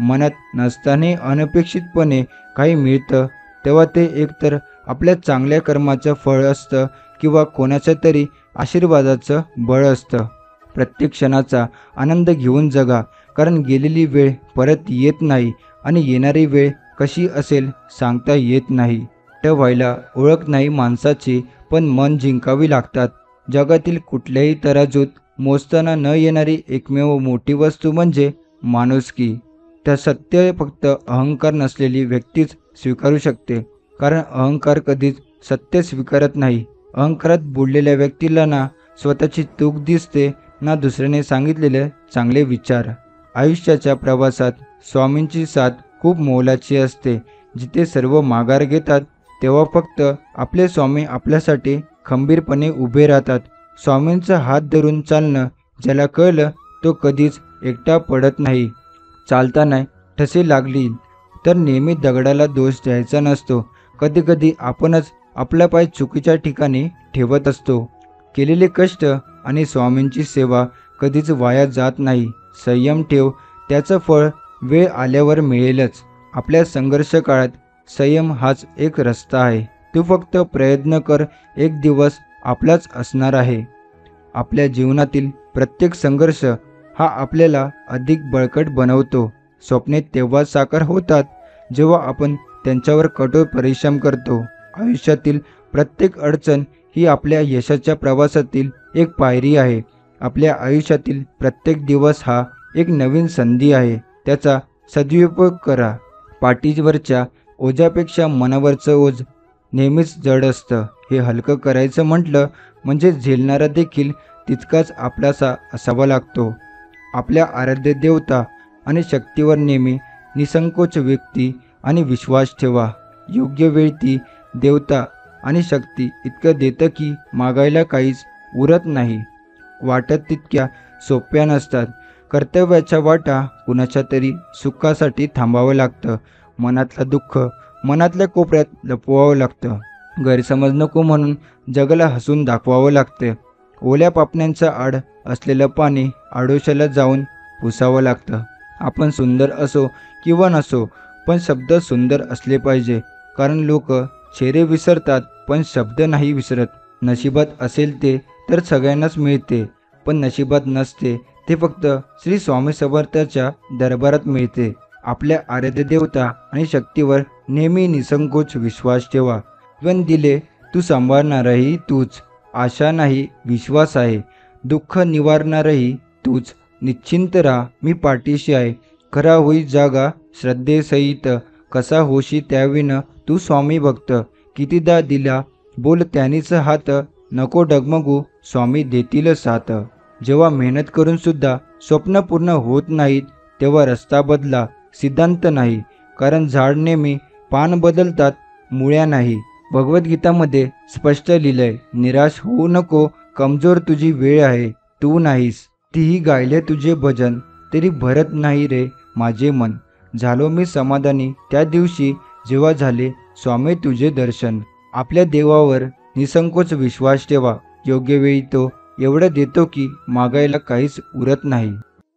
मनात नसताना अनपेक्षितपणे काही मिळतं तेव्हा ते एकतर आपल्या चांगल्या कर्माचं फळ असतं किंवा कोणाच्या तरी आशीर्वादाचं बळ असतं. प्रत्येक क्षणाचा आनंद घेऊन जगा, कारण गेलेली वेळ परत येत नाही आणि येणारी वेळ कशी असेल सांगता येत नाही. व्हायला ओळख नाही माणसाची, पण मन जिंकावी लागतात. जगातील कुठल्याही तराजूत मोजताना न येणारी एकमेव मोठी वस्तू म्हणजे माणुसकी. त्या सत्य फक्त अहंकार नसलेली व्यक्तीच स्वीकारू शकते, कारण अहंकार कधीच सत्य स्वीकारत नाही. अहंकारात बुडलेल्या व्यक्तीला ना स्वतःची चूक दिसते, ना दुसऱ्याने सांगितलेले चांगले विचार. आयुष्याच्या प्रवासात स्वामींची साथ खूप मोलाची असते. जिथे सर्व माघार घेतात तेव्हा फक्त आपले स्वामी आपल्यासाठी खंबीरपणे उभे राहतात. स्वामींचा हात धरून चालणं ज्याला कळलं तो कधीच एकटा पडत नाही. चालताना ठसे लागली तर नेहमी दगडाला दोष द्यायचा नसतो. कधीकधी आपणच आपला पाय चुकीच्या ठिकाणी ठेवत असतो. केलेले कष्ट आणि स्वामींची सेवा कधीच वाया जात नाही. संयम ठेव, त्याचं फळ वेळ आल्यावर मिळेलच. आपल्या संघर्ष काळात संयम हाच एक रस्ता आहे. तू फक्त प्रयत्न कर, एक दिवस आपलाच असणार आहे. आपल्या जीवनातील प्रत्येक संघर्ष हा आपल्याला अधिक बळकट बनवतो. स्वप्ने तेव्हा साकार होतात जेव्हा आपण त्यांच्यावर कठोर परिश्रम करतो. आयुष्यातील प्रत्येक अडचण ही आपल्या यशाच्या प्रवासातील एक पायरी आहे. आपल्या आयुष्यातील प्रत्येक दिवस हा एक नवीन संधी आहे. त्याचा सदुपयोग करा. पाठीवरच्या ओझ्यापेक्षा मनावरचं ओझ नेहमीच जड असतं. हे हलकं करायचं म्हटलं म्हणजे झेलणारा देखील तितकाच आपलासा असावा लागतो. आपल्या आराध्य देवता आणि शक्तीवर नेहमी निसंकोच व्यक्ती आणि विश्वास ठेवा. योग्य वेळ ती देवता आणि शक्ती इतकं देतं की मागायला काहीच उरत नाही. वाटत तितक्या सोप्या नसतात. कर्तव्याच्या वाटा कुणाच्या तरी सुखासाठी थांबावं लागतं. मनातलं दुःख मनातल्या कोपऱ्यात लपवावं लागतं. गैरसमज नको म्हणून जगाला हसून दाखवावं लागतं. ओल्या पापण्यांचा आड असलेलं पाणी आडोशाला जाऊन पुसावं लागतं. आपण सुंदर असो किंवा नसो, पण शब्द सुंदर असले पाहिजे, कारण लोक चेहरे विसरतात पण शब्द नाही विसरत. नशिबात असेल ते तर सगळ्यांनाच मिळते, पण नशिबात नसते ते फक्त श्री स्वामी समर्थाच्या दरबारात मिळते. आपल्या आराध्य देवता आणि शक्तीवर नेहमी निसंकोच विश्वास ठेवा. जीवन दिले तू सांभाळणारही तूच. आशा नाही विश्वास आहे. दुःख निवारणारही तूच. निश्चिंत राहा, मी पाठीशी आहे. खरा होई जागा श्रद्धेसहित. कसा होशी त्याविन तू स्वामी भक्त. कितीदा दिला बोल त्यांनीच हात. नको डगमगू, स्वामी देतील साथ. जेव्हा मेहनत करून सुद्धा स्वप्न पूर्ण होत नाहीत तेव्हा रस्ता बदला, सिद्धांत नाही. कारण झाड नेहमी पान बदलतात, मुळ्या नाही. भगवद्गीतामध्ये स्पष्ट लिहिलंय, निराश होऊ नको, कमजोर तुझी वेळ आहे, तू नाहीस. तीही गायले तुझे भजन, तरी भरत नाही रे माझे मन. झालो मी समाधानी त्या दिवशी, जेव्हा झाले स्वामी तुझे दर्शन. आपल्या देवावर निसंकोच विश्वास ठेवा. योग्य वेळी तो एवढं देतो की मागायला काहीच उरत नाही.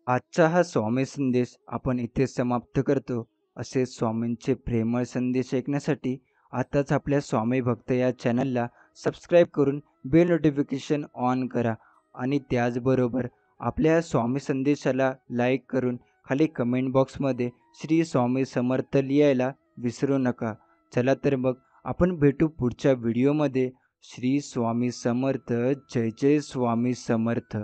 आजचा हा स्वामी संदेश आपण इथे समाप्त करतो. असे स्वामींचे प्रेमळ संदेश ऐकण्यासाठी आताच आपल्या स्वामी भक्त या चॅनलला सबस्क्राईब करून बेल नोटिफिकेशन ऑन करा आणि त्याचबरोबर आपल्या या स्वामी संदेशाला लाईक करून खाली कमेंट बॉक्समध्ये श्री स्वामी समर्थ लिहायला विसरू नका. चला तर मग आपण भेटू पुढच्या व्हिडिओमध्ये. श्री स्वामी समर्थ. जय जय स्वामी समर्थ.